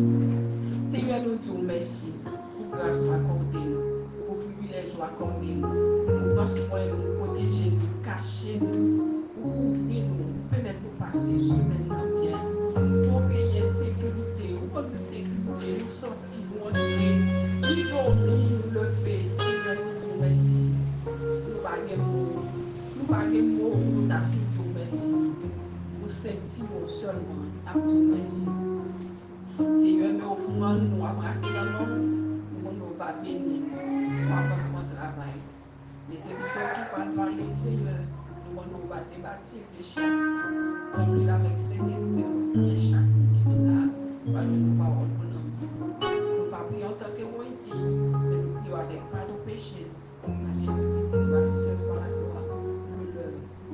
Seigneur, nous disons merci pour grâce accordée, pour privilège accordé, pour prendre soin de nous, protéger nous, cacher nous, pour ouvrir nous, permettre de passer semaine bien, pour payer sécurité, pour sécurité, nous sortir, nous entrer, vivons nous lever. Seigneur, nous disons merci. Nous parlons mots, nous t'assumons merci. Nous sentons seulement, nous disons merci. Seigneur, mais au fond, nous embrasser dans nous ne pas bénir, nous avancer mon travail. Les serviteurs qui parlent parler, Seigneur, nous ne pas débattre des chances, remplir avec Saint-Esprit, qui chaque qui vient là, nous pas jouer nos paroles pour nous. Nous pas prier en tant que Moïse, mais nous prions avec pas de péché. À Jésus-Christ, nous va nous ce soir la gloire, le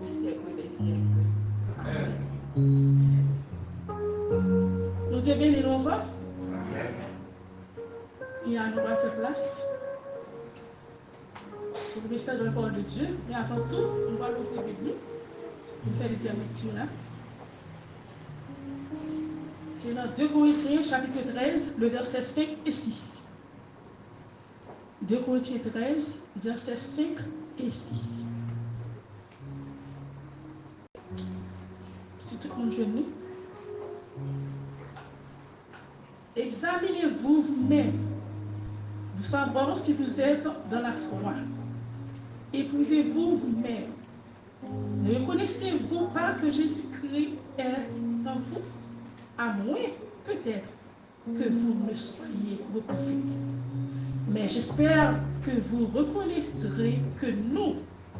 siècle des siècles. Amen. Nous Dieu béni nous encore. Et à nous va faire place pour le message de la parole de Dieu. Mais avant tout, on va l'ouvrir la Bible. On fait les lectures là. C'est dans 2 Corinthiens, chapitre 13, le verset 5 et 6. 2 Corinthiens 13, versets 5 et 6. Si tout le monde genou. Examinez-vous vous-même, vous savoir si vous êtes dans la foi. Éprouvez-vous vous-même. Ne reconnaissez-vous pas que Jésus-Christ est en vous, à moins peut-être que vous ne soyez reprouvés. Mais j'espère que vous reconnaîtrez que nous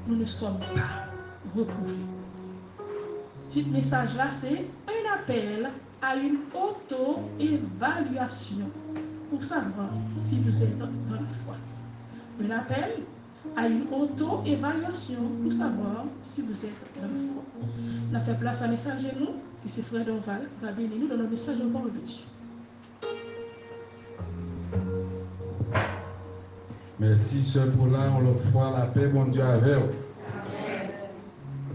ne sommes pas reprouvés. Ce message là, c'est un appel à une auto-évaluation pour savoir si vous êtes dans la foi. Un appel à une auto-évaluation pour savoir si vous êtes dans la foi. On a fait place à un message à nous, qui c'est Frère Dorval, va bénir nous dans le message de parole de Dieu. Merci, Sœur Paula, on l'autre fois, la paix, bon Dieu, avec vous.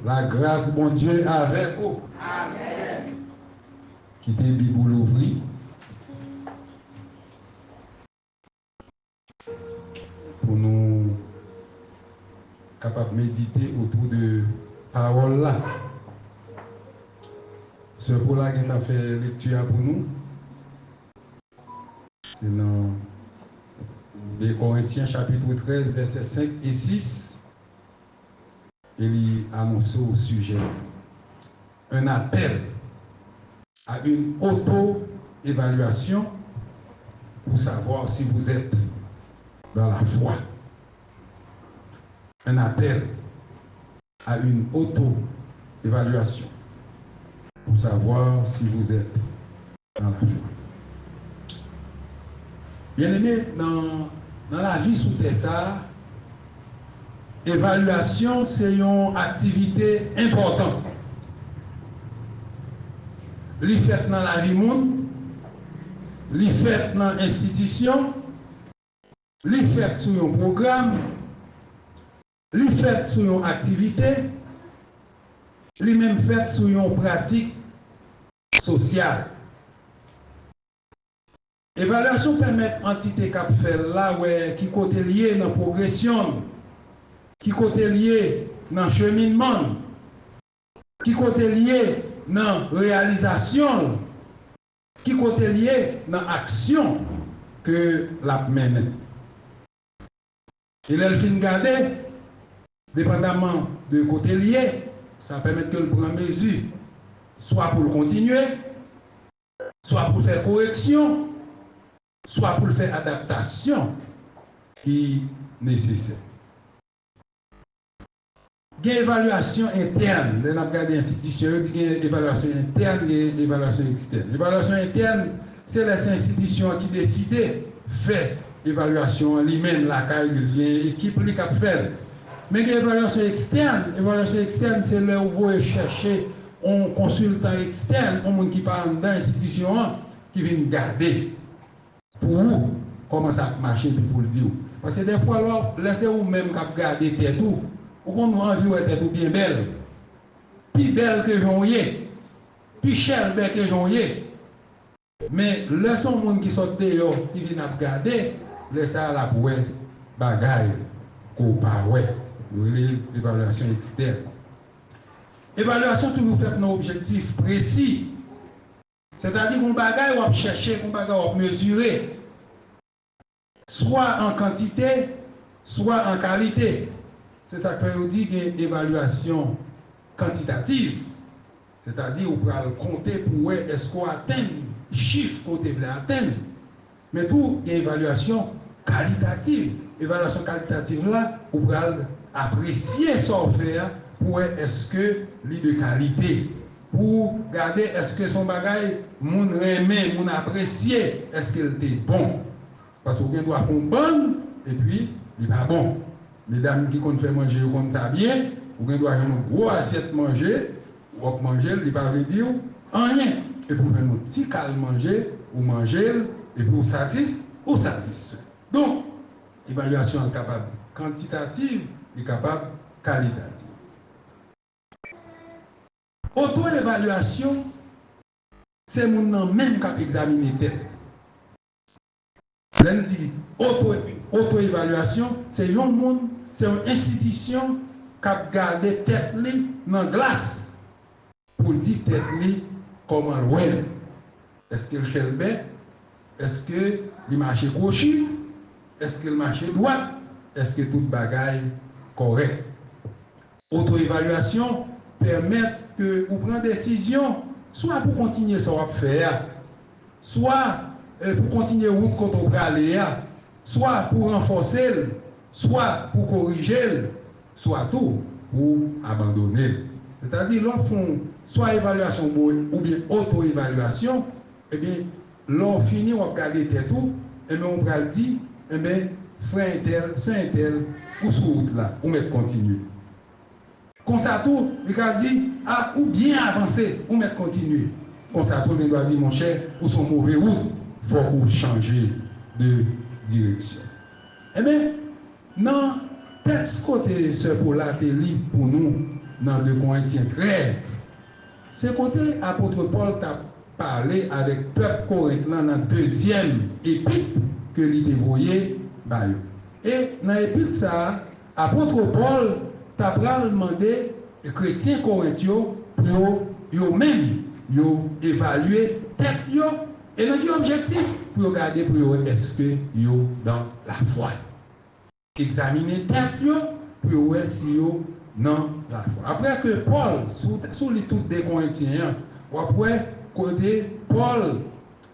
La grâce, bon Dieu, avec vous. Amen. Quittez la Bible ouvrie. Pour nous capables de méditer autour de parole là. Sœur Paula qui a fait lecture pour nous. C'est dans 2 Corinthiens chapitre 13, versets 5 et 6. Il annonce au sujet un appel à une auto-évaluation pour savoir si vous êtes dans la foi. Un appel à une auto-évaluation pour savoir si vous êtes dans la foi. Bien aimé, dans la vie sous terre, évaluation, c'est une activité importante. Li fait dans la vie monde, li fait dans l'institution, li fait sur un programme, li fait sur une activité, li même fait sur une pratique sociale. Évaluation permet à l'entité qui fait là qui côté lié dans la progression, qui côté lié dans le cheminement, qui côté lié dans la réalisation, qui côté lié dans l'action que la mène. Et là, il fin garder, dépendamment de côté lié, ça permet que le prenne mesure, soit pour le continuer, soit pour faire correction, soit pour faire adaptation qui est nécessaire. Il y a une évaluation interne. Dans l'institution, il y a une évaluation interne et une évaluation externe. L'évaluation interne, c'est les institutions qui décident de faire l'évaluation en lui-même, la caille, l'équipe qui fait. Mais il y a une évaluation externe. L'évaluation externe, c'est là où vous chercher un consultant externe, un monde qui parle dans l'institution, qui vient garder pour vous comment ça marche et pour le dire. Parce que des fois, laissez vous-même garder tout. Ou qu'on nous envie d'être bien belle, plus belle que j'envoyais, plus chère que j'envoyais. Mais laissons les gens qui sortent dehors, qui viennent regarder, laissez la pour bagaille, qu'on parle, l'évaluation externe. L'évaluation toujours fait nos objectifs précis. C'est-à-dire qu'on bagaille, on va chercher, qu'on bagaille, on va mesurer, soit en quantité, soit en qualité. C'est ça que veut dire qu'il y a une évaluation quantitative. C'est-à-dire qu'on peut compter pour est-ce qu'on atteint le chiffre qu'on devrait atteindre. Mais tout, il y a une évaluation qualitative. L'évaluation qualitative là, on peut apprécier ce qu'on fait pour est-ce que l'île de qualité. Pour regarder est-ce que son bagage, mon aimé, mon apprécié, est-ce qu'il était bon. Parce qu'on doit faire bon et puis il n'est pas bon. Mesdames qui comptent faire manger, vous comptez ça bien, vous doit faire une grosse assiette manger, ou manger, il ne va pas dire rien. Et pour faire un petit calme manger, ou manger, et pour satisfaire, ou satisfait. Donc, évaluation est capable quantitative, est capable qualitative. Auto-évaluation, c'est mon même qui a examiné tête. L'on dit auto-évaluation, c'est un monde, c'est une institution qui a gardé tête dans la glace pour dire tête comment elle. Est-ce qu'elle chelbe? Est-ce que le marché crochu? Est-ce que le marché droit? Est-ce que toute bagaille correct? Auto-évaluation permet que vous preniez des décisions, soit pour continuer ce qu'on va faire, soit pour continuer route qu'on va aller, soit pour renforcer, soit pour corriger, soit tout pour abandonner. C'est-à-dire, l'on font soit évaluation ou bien auto-évaluation, eh bien, l'on finit, on va regarder tout, et bien on va dire, eh bien, frère intel, saint intel, ou sur route là, ou mettre continuer. Comme ça tout, il va dire, ah, ou bien avancer, ou mettre continuer. Comme ça tout, il doit dire, mon cher, ou son mauvais route, il faut vous changer de direction. Eh bien, dans le texte côté ce pour la télé pour nous, dans 2 Corinthiens 13, c'est côté apôtre Paul t'a parlé avec le peuple corinthien dans la 2e épître que l'il dévoyé. Et dans l'épître ça, apôtre Paul t'a demandé aux chrétiens corinthiens pour eux-mêmes évaluer tête et notre objectif pour regarder pour eux est-ce que yo dans la foi. Examiner tête pour voir si yo dans la foi. Après que Paul sous les toutes des Corinthiens, après côté Paul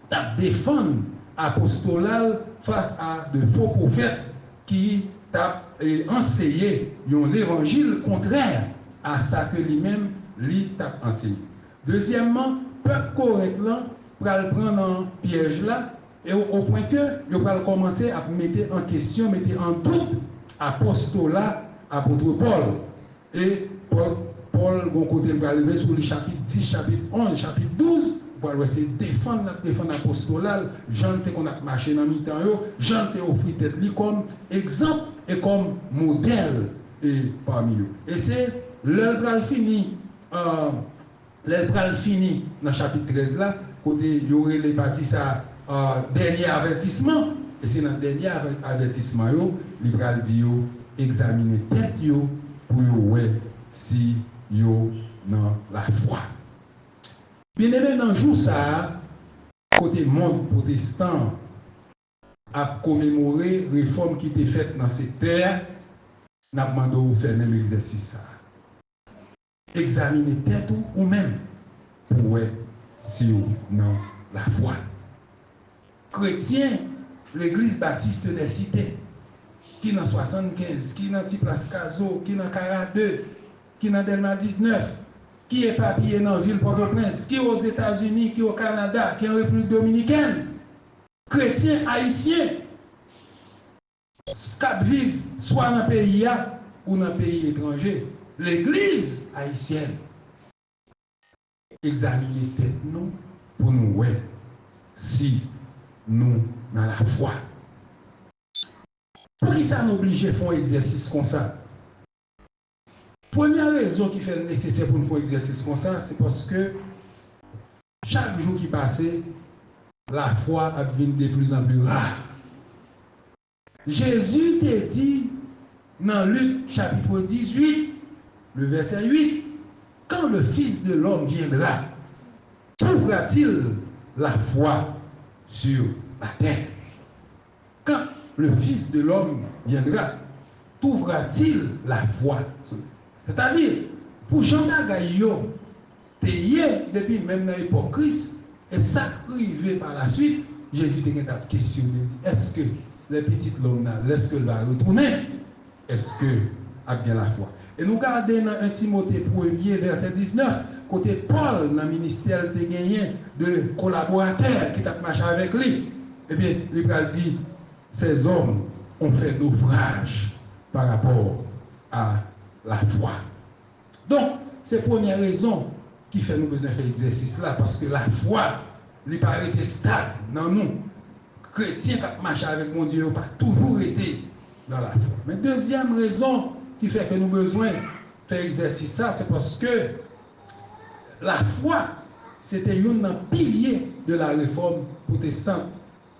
t'a défendu apostolat face à de faux prophètes qui t'a enseigné l'évangile contraire à ça que lui-même lui t'a enseigné. Deuxièmement, peuple corinthien va le prendre en piège là et au point que il va commencer à mettre en question, mettre en doute apostolat apôtre Paul. Et Paul, bon côté, va lever sur le chapitre 10, chapitre 11, chapitre 12, pour essayer de défendre l'apostolat, Jean qu'on a marché dans le mi-temps, Jean t'a offert tête comme exemple et comme modèle et parmi eux. Et c'est l'œuvre fini, dans le chapitre 13 là, côté il y aurait les bâtis ça, dernier avertissement, et c'est dans le dernier avertissement, il va dire examiner tête pour voir si yo dans la foi. Bien aimé, dans le jour ça, côté monde protestant a commémoré la réforme qui était faite dans cette terre, n'a demandé de faire le même exercice ça. Examiner tête ou même pour voir si yo dans la foi. Chrétien, l'église baptiste des cités, qui dans 75, qui dans Place Caso, qui dans 42, qui dans Delma 19, qui est papillé dans la ville Port-au-Prince, qui est aux États-Unis, qui est au Canada, qui est en République dominicaine, chrétiens haïtiens, qui vivent soit dans le pays ou dans le pays étranger, l'église haïtienne, examiner tête nous pour nous voir si nous dans la foi. Pour qui ça nous oblige à faire un exercice comme ça? Première raison qui fait nécessaire pour nous faire un exercice comme ça, c'est parce que chaque jour qui passe, la foi devient de plus en plus rare. Jésus t'a dit dans Luc chapitre 18, le verset 8, quand le Fils de l'homme viendra, trouvera-t-il la foi sur la terre? Quand le Fils de l'homme viendra, trouvera-t-il la foi? C'est-à-dire, pour Jean Gaillot, depuis même dans l'époque Christ, et ça arrivé par la suite, Jésus a questionné, est-ce que les petits l'homme, est-ce que va retourner? Est-ce que a bien la foi? Et nous regardons dans 1 Timothée 1er, verset 19, côté Paul, dans le ministère de gagné de collaborateurs qui ont marché avec lui, eh bien, il a dit, ces hommes ont fait naufrage par rapport à la foi. Donc, c'est la première raison qui fait nous besoin de faire l'exercice là, parce que la foi, il paraît stable dans nous. chrétiens qui marchent avec mon Dieu n'ont pas toujours été dans la foi. Mais deuxième raison qui fait que nous avons besoin de faire exercice ça, c'est parce que la foi, c'était un pilier de la réforme protestante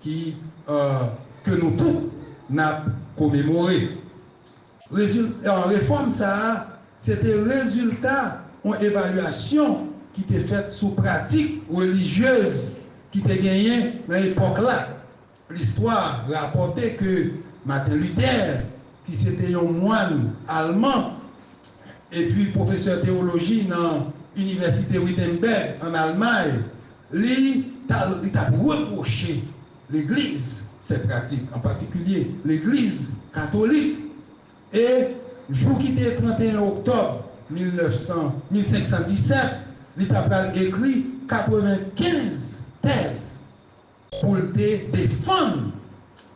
que nous tous avons commémoré. En réforme, ça, c'était résultat en évaluation qui était faite sous pratique religieuse qui était gagnée dans l'époque là. L'histoire rapportait que Martin Luther, qui c'était un moine allemand, et puis professeur de théologie dans l'université Wittenberg en Allemagne, lui a reproché l'Église, ses pratiques, en particulier l'Église catholique. Et jour qui était 31 octobre 1517, il a écrit 95 thèses pour défendre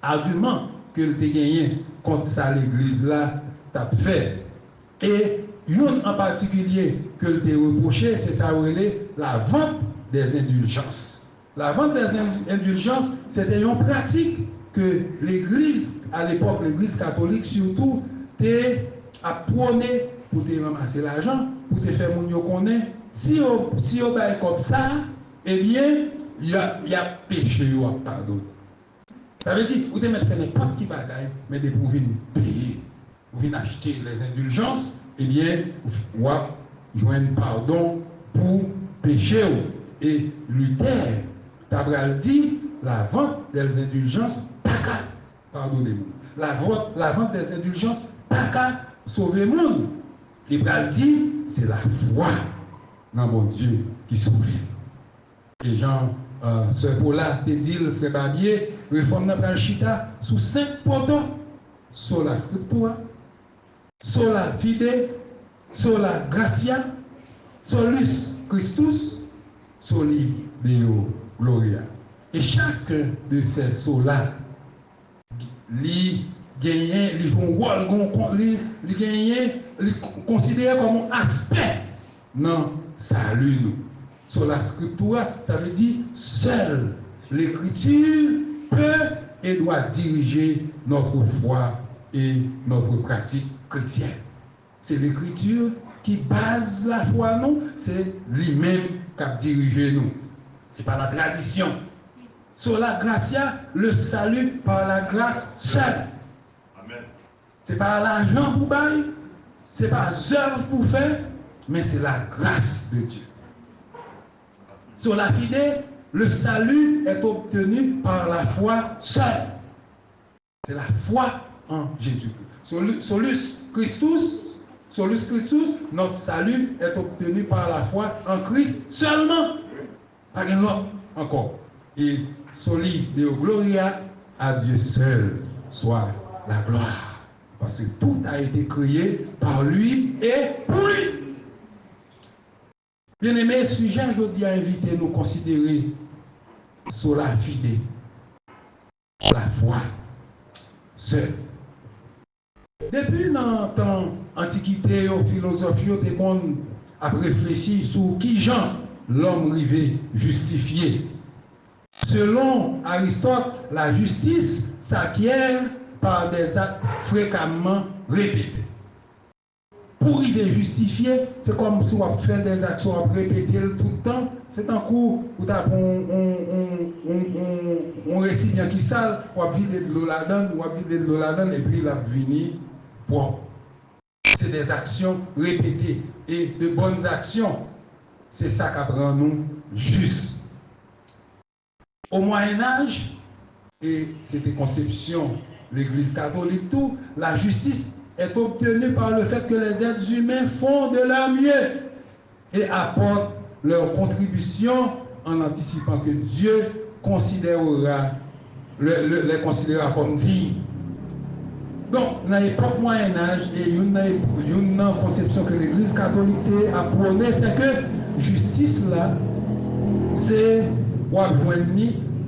l'argument que le gagné contre ça l'Église là t'a fait. Et une en particulier que le reproché, c'est ça la vente des indulgences. La vente des indulgences, c'était une pratique que l'Église, à l'époque, l'Église catholique surtout, a prôné pour te ramasser l'argent, pour te faire mon yo connaît. Si on va comme ça, eh bien, il y a péché ou pardon. Ça veut dire, vous devez faire n'importe qui bagaille, mais de pour venir payer, vous venir acheter les indulgences, eh bien, vous joindre pardon pour péché. Et Luther, Tabral dit, la vente des indulgences, pas qu'à, pardonnez-moi, la vente des indulgences, pas qu'à sauver le monde. Il dit, c'est la foi dans mon Dieu qui sauve. Et Jean, Sœur Paula, te dit, le frère Barbier, réforme dans le chita sous 5 poteaux, sur la scriptura, sur la fide, sur la gratia, solus Christus, soli Deo Gloria. Et chacun de ces sols-là, li gagné, li joue un rôle, li gagné, li considéré comme un aspect non salut nous. Sur la scriptura, ça veut dire seule l'écriture peut et doit diriger notre foi et notre pratique chrétienne. C'est l'écriture qui base la foi, nous, c'est lui-même qui a dirigé nous. Ce n'est pas la tradition. Sur la gratia, le salut par la grâce seule. Ce n'est pas l'argent pour bailler, ce n'est pas œuvre pour faire, mais c'est la grâce de Dieu. Sur la fide, le salut est obtenu par la foi seule. C'est la foi en Jésus-Christ. Solus Christus, notre salut est obtenu par la foi en Christ seulement. Pas un autre encore. Et soli Deo Gloria, à Dieu seul soit la gloire. Parce que tout a été créé par lui et pour lui. Bien-aimé, sujet, je dis à inviter nous considérer sur la fide, la foi seule. Depuis dans le temps antiquité, aux philosophes, des monde a réfléchi sur qui Jean l'homme rivé justifié. Selon Aristote, la justice s'acquiert par des actes fréquemment répétés. Pour arriver justifié, c'est comme si on fait des actions répétées tout le temps. C'est un coup où tu as un récipient qui sale, on va vider de l'eau là-dedans, et puis il va venir propre. C'est des actions répétées et de bonnes actions. C'est ça qui rend nous justes. Au Moyen-Âge, et c'était conception l'Église catholique, tout, la justice est obtenue par le fait que les êtres humains font de leur mieux et apportent leur contribution en anticipant que Dieu considérera les considérera comme dignes. Donc, dans l'époque Moyen-Âge, et une conception que l'Église catholique a prônée, c'est que justice là, c'est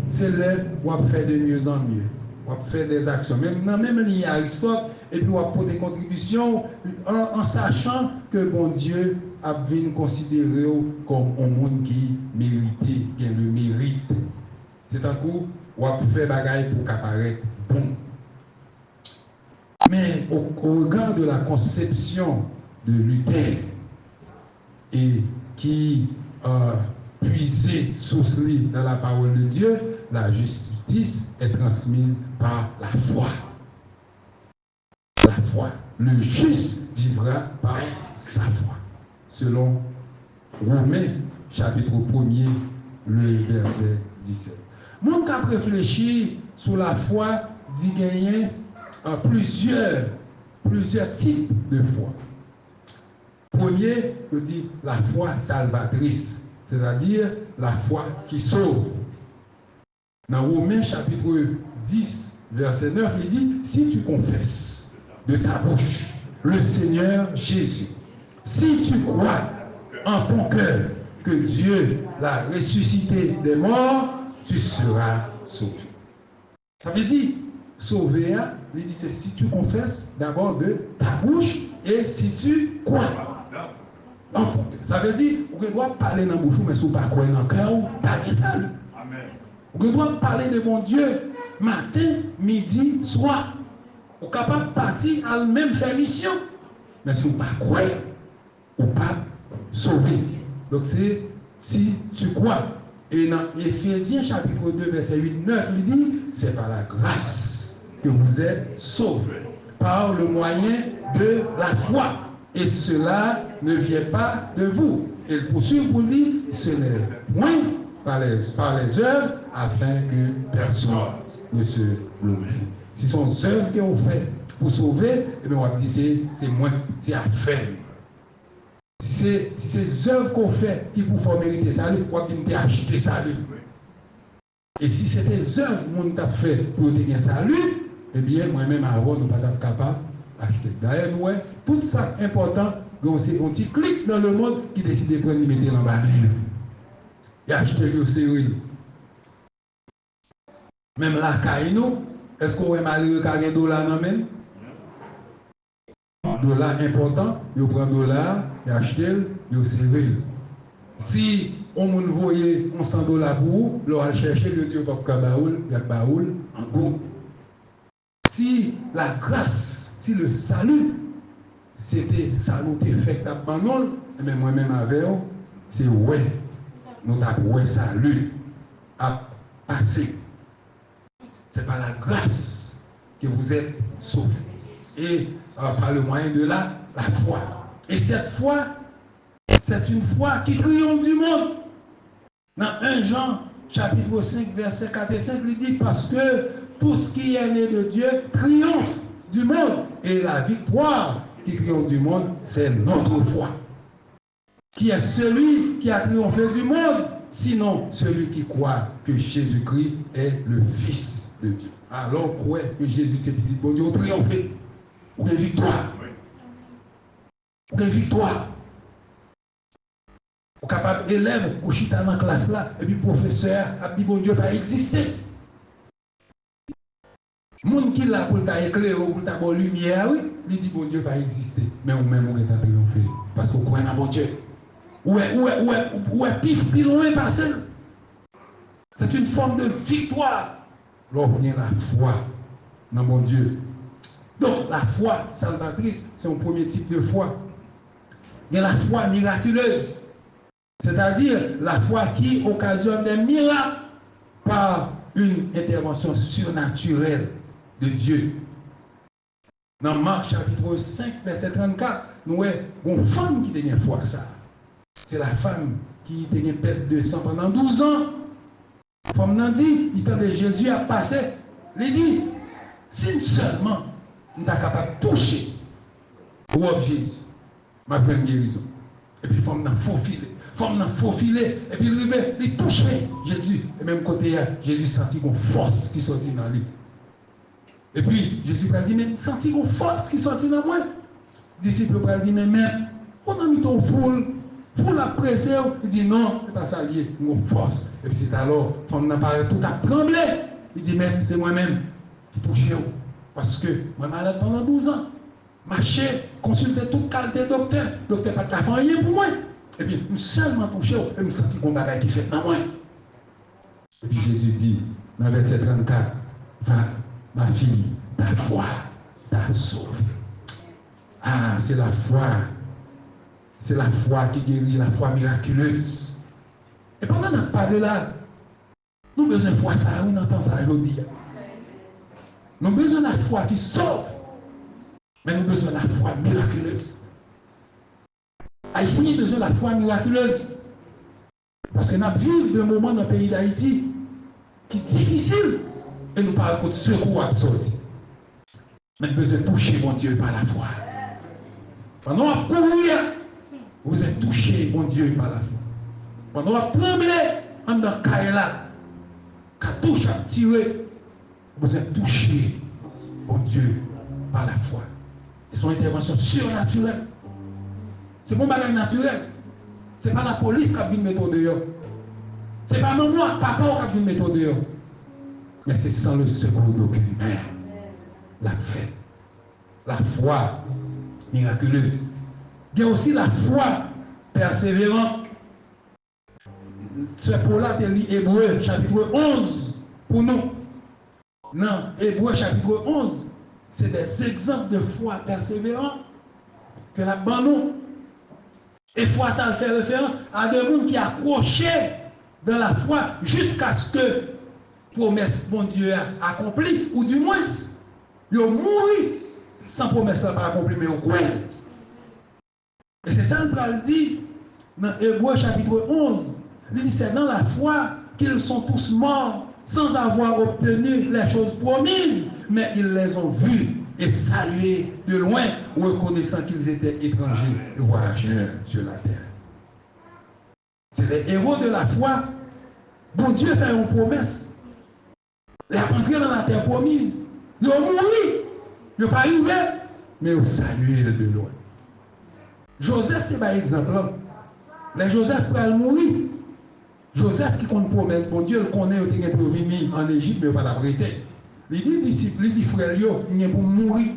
c'est le faire de mieux en mieux. On faire des actions, même ligne à Aristote, et puis on va pour des contributions en sachant que bon Dieu a bien considéré comme un monde qui méritait, qui a le mérite. C'est un coup, ou à faire bagaille pour qu'apparaître bon. Mais au regard de la conception de Luther et qui puisait source dans la parole de Dieu, la justice est transmise par la foi. La foi. Le juste vivra par sa foi. Selon Romains, chapitre 1er, le verset 17. Mon cap réfléchir sur la foi dit gagner plusieurs types de foi. Premier, je dis la foi salvatrice, c'est-à-dire la foi qui sauve. Dans Romains chapitre 10, verset 9, il dit, si tu confesses de ta bouche le Seigneur Jésus, si tu crois en ton cœur que Dieu l'a ressuscité des morts, tu seras sauvé. Ça veut dire, sauver, il dit, c'est si tu confesses d'abord de ta bouche et si tu crois. Ça veut dire, on doit parler dans la bouche, mais si on ne pas croire dans le cœur, pas de salut. On doit parler de mon Dieu matin, midi, soir. On est capable de partir à même faire mission. Mais si on ne pas croire, on ne pas sauver. Donc c'est si tu crois. Et dans Éphésiens chapitre 2, verset 8-9, il dit, c'est par la grâce que vous êtes sauvés, par le moyen de la foi. Et cela ne vient pas de vous. Et le poursuit pour dire, ce n'est point par les œuvres, afin que personne ne se glorifie. Si ce sont des œuvres qu'on fait pour sauver, eh bien on va dire c'est moins, c'est à faire. Si c'est des œuvres qu'on fait qui pour faire mériter salut, on va dire acheter salut. Et si c'est des œuvres qu'on a fait pour gagner salut, eh bien moi-même avant, nous ne sommes pas capables d'acheter. D'ailleurs, nous, tout ça important, on petit clic dans le monde qui décide de prendre et mettre en bas. Et acheter le sérieux. Même la caïno, est-ce qu'on est malheureux qu'à un dollar dans même? Dollar important, il prend dollar, il achète, il sérieux. Si on me voyait 100 dollars pour vous, l'on chercher le Dieu pour baoul, il y a baoul en gros. Si la grâce, si le salut, c'était ça nous fait à nous, mais moi-même avec vous, c'est ouais, nous avons salut à passer. C'est par la grâce que vous êtes sauvés. Et par le moyen de la foi. Et cette foi, c'est une foi qui triomphe du monde. Dans 1 Jean, chapitre 5, verset 4 et 5, il dit, parce que tout ce qui est né de Dieu triomphe du monde. Et la victoire qui triomphe du monde, c'est notre foi. Qui est celui qui a triomphé du monde, sinon celui qui croit que Jésus-Christ est le Fils de Dieu. Alors, croyez que Jésus s'est dit, bon Dieu, triomphé. Ou de victoire. De victoire. Ou capable d'élève, ou chita dans la classe là, et puis professeur a dit, bon Dieu, pas existé. Moun qui l'a pour t'éclairer, pour ta bonne lumière, oui, il dit, bon Dieu, pas existé. Mais ou même, on est triomphé. Parce qu'on croit dans bon Dieu. Ouais, pif, loin, passé. C'est une forme de victoire. Lorsqu'on a la foi dans mon Dieu. Donc, la foi salvatrice, c'est un premier type de foi. Il y a la foi miraculeuse. C'est-à-dire la foi qui occasionne des miracles par une intervention surnaturelle de Dieu. Dans Marc chapitre 5, verset 34, nous avons une femme qui a une foi ça. C'est la femme qui a une perte de sang pendant 12 ans. La femme n'a dit, il temps de Jésus a passé. Il dit, si seulement nous sommes capables de toucher ou Jésus, ma pleine guérison. Et puis, femme n'a faufilé. Femme n'a faufilé. Et puis, il touche Jésus. Et même côté, Jésus sentit une force qui sortit dans lui. Et puis, Jésus a dit, mais sentit une force qui sortit dans moi. Les disciples ont dit, mais on a mis ton foule. Pour la presser, il dit non, c'est pas ça lié, une force. Et puis c'est alors, femme n'a pas tout à trembler. Il dit, mais c'est moi-même qui touche. Parce que moi, malade pendant 12 ans. Marcher, consulter toute qualité de docteur. Docteur pas de faire rien pour moi. Et puis, seulement touché, et me senti qu'on bagaille qui fait dans moi. Et puis Jésus dit, Dans le verset 34, va, ma fille, ta foi t'a sauvé. Ah, c'est la foi. C'est la foi qui guérit, la foi miraculeuse. Et pendant qu'on parle là, nous avons besoin de foi, ça, on entend ça aujourd'hui. Nous avons besoin de la foi qui sauve. Mais nous avons besoin de la foi miraculeuse. Haïti a besoin de la foi miraculeuse. Parce que nous vivons des moments dans le pays d'Haïti qui est difficile. Et nous parlons de secours absolu. Mais nous avons besoin de toucher mon Dieu par la foi. Pendant qu'on courir, vous êtes touché, mon Dieu, par la foi. Pendant qu'on tremble, en dans Kaila, qu'à touche à tirer, vous êtes touché, mon Dieu, par la foi. C'est son intervention surnaturelle. C'est mon bagage naturel. Ce n'est pas la police qui a vu mettre dehors. Ce n'est pas maman, papa qui a vu mettre dehors. Mais c'est sans le secours d'aucune mère. La fête. La foi miraculeuse. Il y a aussi la foi persévérante. Ce pour-là, tu lis Hébreu, chapitre 11, pour nous. Non, Hébreu, chapitre 11, c'est des exemples de foi persévérante que la bandon. Et foi, ça fait référence à des gens qui accrochaient dans la foi jusqu'à ce que promesse, mon Dieu, a accompli, ou du moins, ils ont mouru sans promesse pas accomplie, mais au coin. Et c'est ça le dit dans Hébreu chapitre 11. Il dit c'est dans la foi qu'ils sont tous morts sans avoir obtenu les choses promises, mais ils les ont vus et salués de loin, reconnaissant qu'ils étaient étrangers et voyageurs sur la terre. C'est les héros de la foi. Bon Dieu fait une promesse. Ils ont entré dans la terre promise. Ils ont mouru. Ils n'ont pas arrivé, mais ils ont salué de loin. Joseph, c'est par exemple. Les Joseph peut mourir. Joseph qui compte promesse, bon Dieu, le connaît, il est pour venir en Égypte, mais il va la prêter. Il dit disciples, il dit frère, il est pour mourir.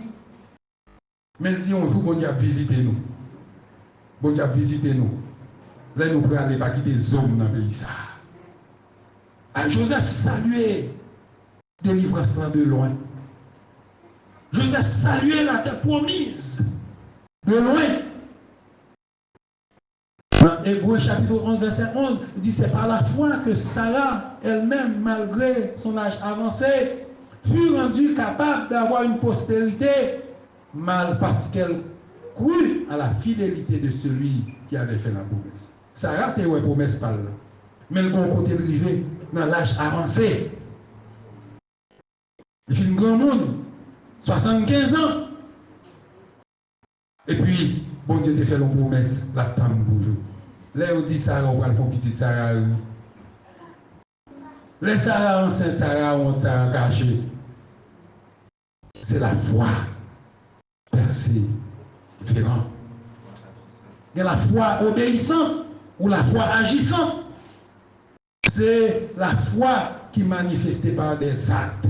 Mais il dit un jour, bon Dieu a visité nous. Bon Dieu a visité nous. Là, nous pouvons aller pas quitter les hommes dans le pays. À Joseph saluait délivrance de loin. Joseph saluait la terre promise de loin. Dans Hébreu chapitre 11, verset 11, il dit c'est par la foi que Sarah elle-même, malgré son âge avancé, fut rendue capable d'avoir une postérité, mal parce qu'elle crut à la fidélité de celui qui avait fait la promesse. Sarah était une promesse par là. Mais le bon côté arrivé dans l'âge avancé. Il fait un grand monde, 75 ans. Et puis, bon Dieu te fait une promesse, la tente toujours. Là, on dit Sarah, on va le faire petite Sarah. Les Sarah enceinte, Sarah, on Sarah cachée. C'est la foi persévérante. Il y a la foi obéissante ou la foi agissante. C'est la foi qui est manifestée par des actes.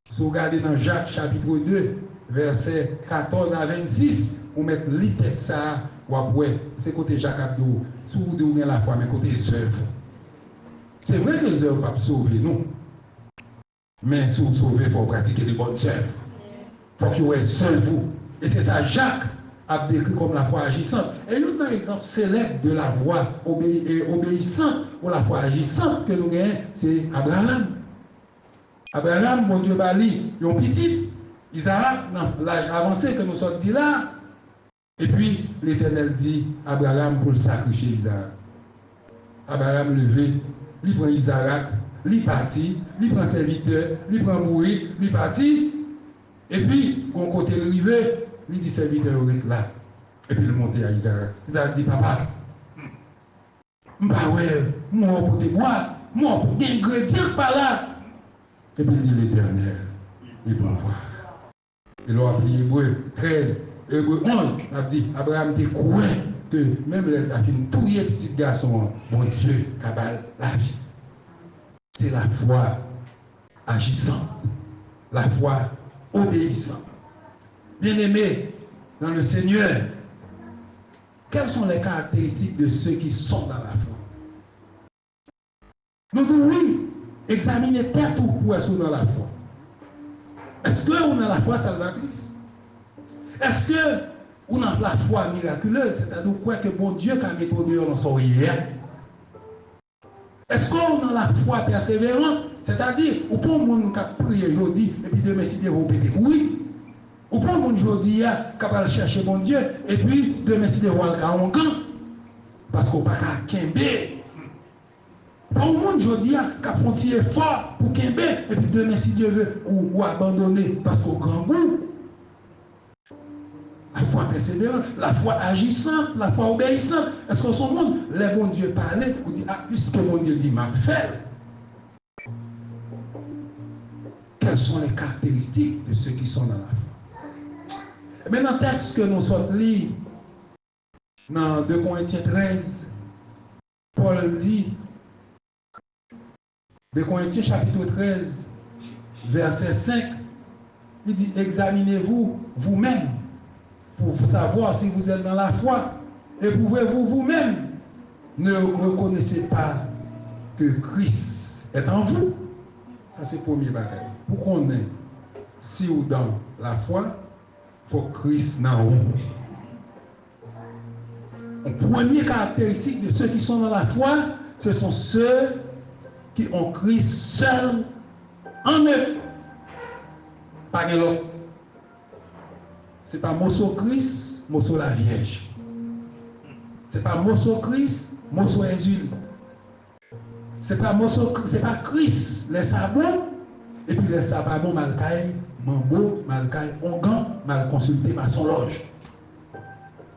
Si vous regardez dans Jacques chapitre 2, versets 14 à 26, vous mettez l'itec ça, ou après, c'est côté Jacques Abdou, si vous dites la foi, mais côté œuvres. C'est vrai que les œuvres ne peuvent pas sauver, non. Mais si vous sauvez, il faut pratiquer les bonnes œuvres. Il faut qu'il y ait seul vous. Et c'est ça, Jacques a décrit comme la foi agissante. Et nous avons un exemple célèbre de la foi obéissante ou la foi agissante que nous gagnons, c'est Abraham. Abraham, mon Dieu, Bali, ils ont petit. Isaac, dans l'âge avancé que nous sommes dit là. Et puis, l'Éternel dit Abraham pour le sacrifier Isaac. Abraham levé, il prend Isaac, il parti, il prend serviteur, il prend mourir, il parti. Et puis, quand côté arrivé, il dit serviteur là. Et puis il monte à Isaac. Isaac dit papa, bah ouais, moi pour pour ingrédient par là. Et puis il dit l'Éternel, il va voir. Et là, on a dit Hébreu 13, Hébreu 11, on a dit Abraham te croit que même les filles, tous les petits garçons, mon Dieu, cabal, la vie. C'est la foi agissante, la foi obéissante. Bien-aimés dans le Seigneur, quelles sont les caractéristiques de ceux qui sont dans la foi? Nous disons oui, examinez tête ou pour être dans la foi. Est-ce que on a la foi salvatrice? Est-ce que on a la foi miraculeuse? C'est-à-dire quoi que bon Dieu qui a mis dans son hier? Est-ce qu'on a la foi persévérante? C'est-à-dire, ou pas un monde qui a prié aujourd'hui et puis demain si Dieu va péter? Oui. Ou pas un monde aujourd'hui qui va chercher bon Dieu et puis demain si Dieu va le faire en camp? Parce qu'on ne peut pas kembe. Pas un monde aujourd'hui qui a frontière fort pour kembe et puis demain si Dieu veut ou abandonner parce qu'au grand goût. La foi persévérante, la foi agissante, la foi obéissante. Est-ce que son monde, les bons dieux parlaient, ou dit, ah, puisque mon Dieu dit, m'a fait. Quelles sont les caractéristiques de ceux qui sont dans la foi? Mais dans le texte que nous sommes lus, dans 2 Corinthiens 13, Paul dit, 2 Corinthiens chapitre 13, verset 5, il dit, examinez-vous vous-même pour savoir si vous êtes dans la foi. Éprouvez-vous vous-même. Ne reconnaissez pas que Christ est en vous. Ça, c'est le premier bagage. Pour qu'on ait, si vous dans la foi, il faut que Christ dans vous. La première caractéristique de ceux qui sont dans la foi, ce sont ceux qui ont Christ seul en eux. Pas de l'autre. Ce n'est pas Mosso Christ, Mosso la Vierge. Ce n'est pas Mosso Christ, Mosso Jésus. Ce n'est pas Christ, les sabots, et puis les sabots malcaï, mambo, malcaï, ongan, mal consulté par son loge.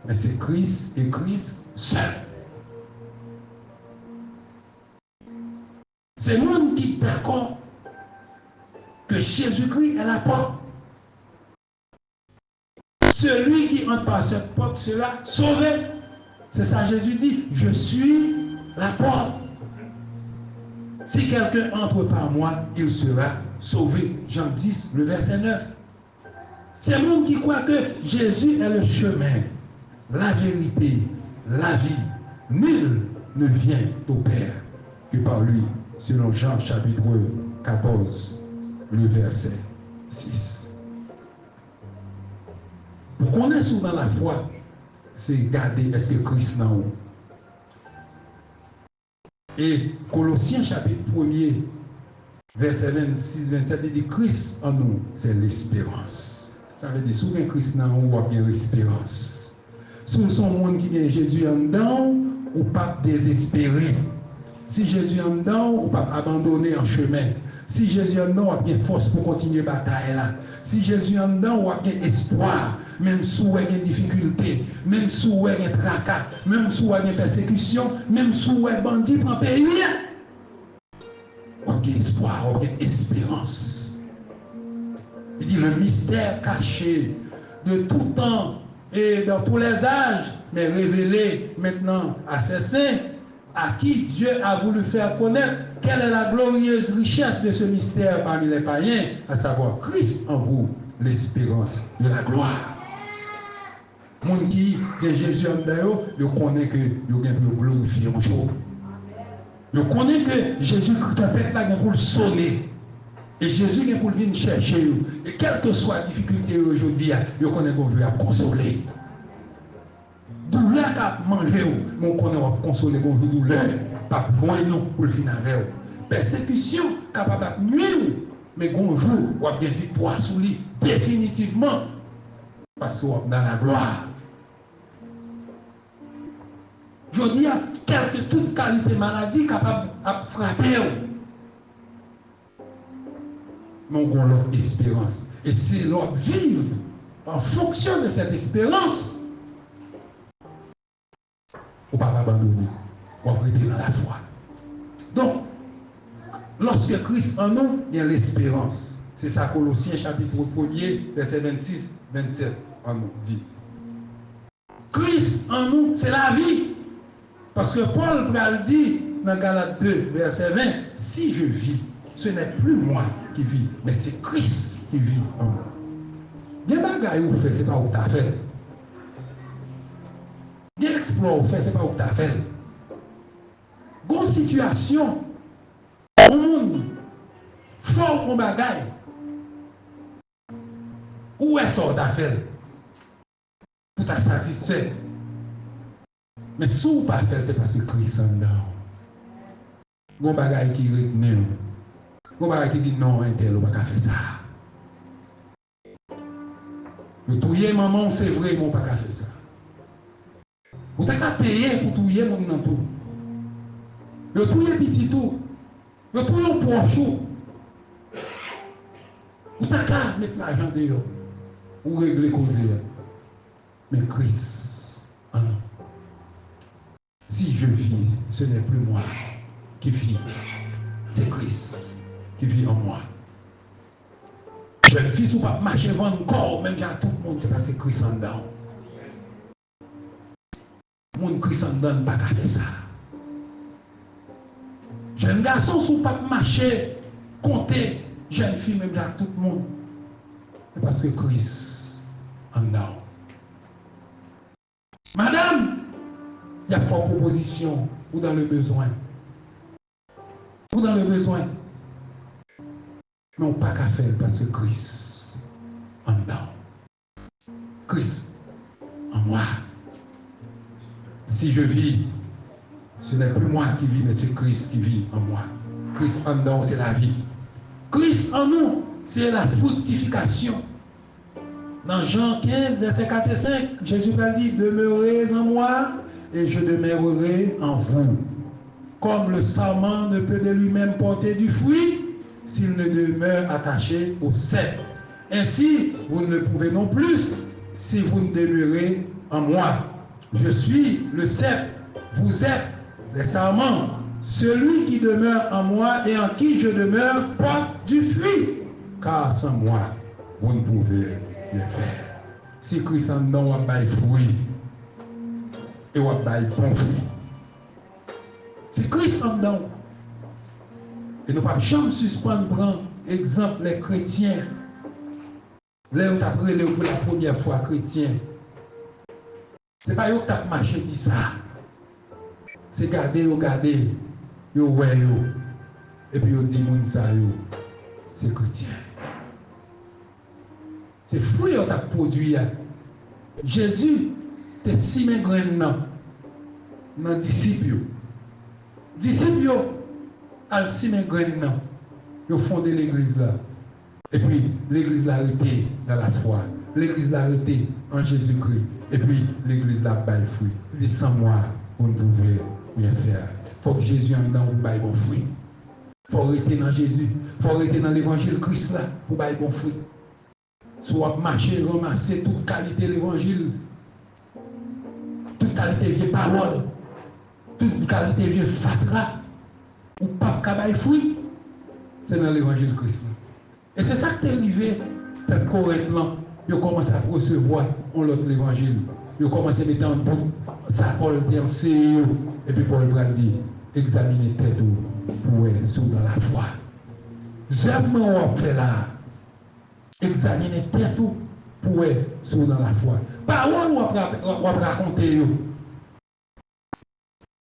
Mais c'est Christ et Christ seul. C'est le monde qui est d'accord que Jésus-Christ est la porte. Celui qui entre par cette porte sera sauvé. C'est ça Jésus dit, je suis la porte. Si quelqu'un entre par moi, il sera sauvé. Jean 10, le verset 9. C'est le monde qui croit que Jésus est le chemin, la vérité, la vie. Nul ne vient au Père que par lui, selon Jean chapitre 14, le verset 6. Pour qu'on est souvent dans la foi, c'est garder est-ce que Christ est en nous. Et Colossiens chapitre 1er, verset 26-27, il dit Christ en nous, c'est l'espérance. Ça veut dire souvent Christ en nous, il y a l'espérance. Si son monde qui vient Jésus en dedans, ou pas désespérer. Si Jésus en dedans, ou pas abandonner en chemin. Si Jésus en dedans, on a bien force pour continuer la bataille là. Si Jésus en dedans, on a bien espoir. Même si on a des difficultés, même si on a des tracas, même si on a des persécutions, même si on a des bandits dans le pays, on a espoir, on a espérance. Il dit le mystère caché de tout temps et dans tous les âges, mais révélé maintenant à ses saints, à qui Dieu a voulu faire connaître quelle est la glorieuse richesse de ce mystère parmi les païens, à savoir Christ en vous, l'espérance de la gloire. Les gens qui ont Jésus en dehors, ils connaissent que ils ont glorifié un jour. Ils connaissent que Jésus est là pour le sonner. Et Jésus est pour venir chercher. Et quelle que soit la difficulté aujourd'hui, ils connaissent qu'on veut consoler. Douleur qu'a mangé, mais on connaît qu'on consoler qu'on veut douleur. Pas loin nous pour le finir avec. Persécution capable de nuire, mais qu'on joue, on a bien victoire sur lui définitivement. Parce qu'on est dans la gloire. Je dis à quelque toute qualité maladie capable de frapper. Mais on a l'autre espérance. Et c'est l'autre vivre en fonction de cette espérance. On ne peut pas abandonner. On va rester dans la foi. Donc, lorsque Christ en nous, il y a l'espérance. C'est ça, Colossiens chapitre 1er, verset 26, 27, en nous dit. Christ en nous, c'est la vie. Parce que Paul dit dans Galates 2, verset 20, si je vis, ce n'est plus moi qui vis, mais c'est Christ qui vit en moi. Des bagailles où vous faites, ce n'est pas où tu as fait. Des exploits où vous faites, ce n'est pas où tu as fait. Bonne situation, au monde fort qu'on bagaille. Où est-ce qu'on t'a fait pour ta satisfait? Mais si vous ne pas faire, c'est parce que Christ est dedans. Mon bagaille qui retient. Mon bagaille qui dit non, un tel, on ne va pas faire ça. Le touiller maman, c'est vrai, on ne va pas faire ça. Vous n'avez qu'à payer pour touiller mon nan tout. Le touiller petit tout. Le touiller proche. Vous n'avez qu'à mettre l'argent dehors. Ou régler causer. Mais Christ, ah non. Si je vis, ce n'est plus moi qui vis. C'est Christ qui vit en moi. Jeune fille, si vous ne pas marcher vendre corps, même à tout le monde, c'est parce que Christ en dedans. Mon Christ en dedans, pas qu'à faire ça. Jeune garçon, si vous ne pas marcher, compter, jeune fille, même à tout le monde, c'est parce que Christ en dedans. Madame, il y a fort proposition ou dans le besoin. Ou dans le besoin. Mais on n'a pas qu'à faire parce que Christ en dedans. Christ en moi. Si je vis, ce n'est plus moi qui vis, mais c'est Christ qui vit en moi. Christ en dedans, c'est la vie. Christ en nous, c'est la fructification. Dans Jean 15, verset 4 et 5, Jésus a dit, demeurez en moi et je demeurerai en vous. Comme le sarment ne peut de lui-même porter du fruit, s'il ne demeure attaché au cep. Ainsi, vous ne le pouvez non plus si vous ne demeurez en moi. Je suis le cep, vous êtes les sarments. Celui qui demeure en moi et en qui je demeure porte du fruit. Car sans moi, vous ne pouvez rien faire. Si Christ en dedans, on va fruit. Et on va bon fruit. C'est Christ en dedans. Et nous ne pouvons jamais suspendre, prendre exemple les chrétiens. Là où tu as pris pour la première fois chrétien. Ce n'est pas eux qui ont marché dit ça. C'est garder, regarder, ouais, et puis on dit c'est chrétien. C'est fou qu'on t'a produit. Jésus, t'es si mes graines dans les disciples. Disciples, al si mes graines ils ont fondé l'église là. Et puis l'église l'a arrêté dans la foi. L'église l'a arrêté en Jésus-Christ. Et puis l'église l'a baille fruit. Il dit sans moi, vous ne pouvez rien faire. Il faut que Jésus en dedans vous baille bon fruit. Il faut arrêter dans Jésus. Il faut arrêter dans l'évangile Christ là pour baille bon fruit. Soit marcher, ramasser toute qualité de l'évangile. Toute qualité vieille parole. Toute qualité vieille fatra. Ou pas de fruit. C'est dans l'évangile Christ. Et c'est ça qui est arrivé, peuple correctement. Ils commencent à recevoir l'autre l'évangile. Ils commencent à mettre en bout. Ça, Paul dit en CEO. Et puis Paul va dire, examinez tête pour être sous dans la foi. Jamais on fait là. Examinez tête pour être sous dans la foi. Parole, on va raconter.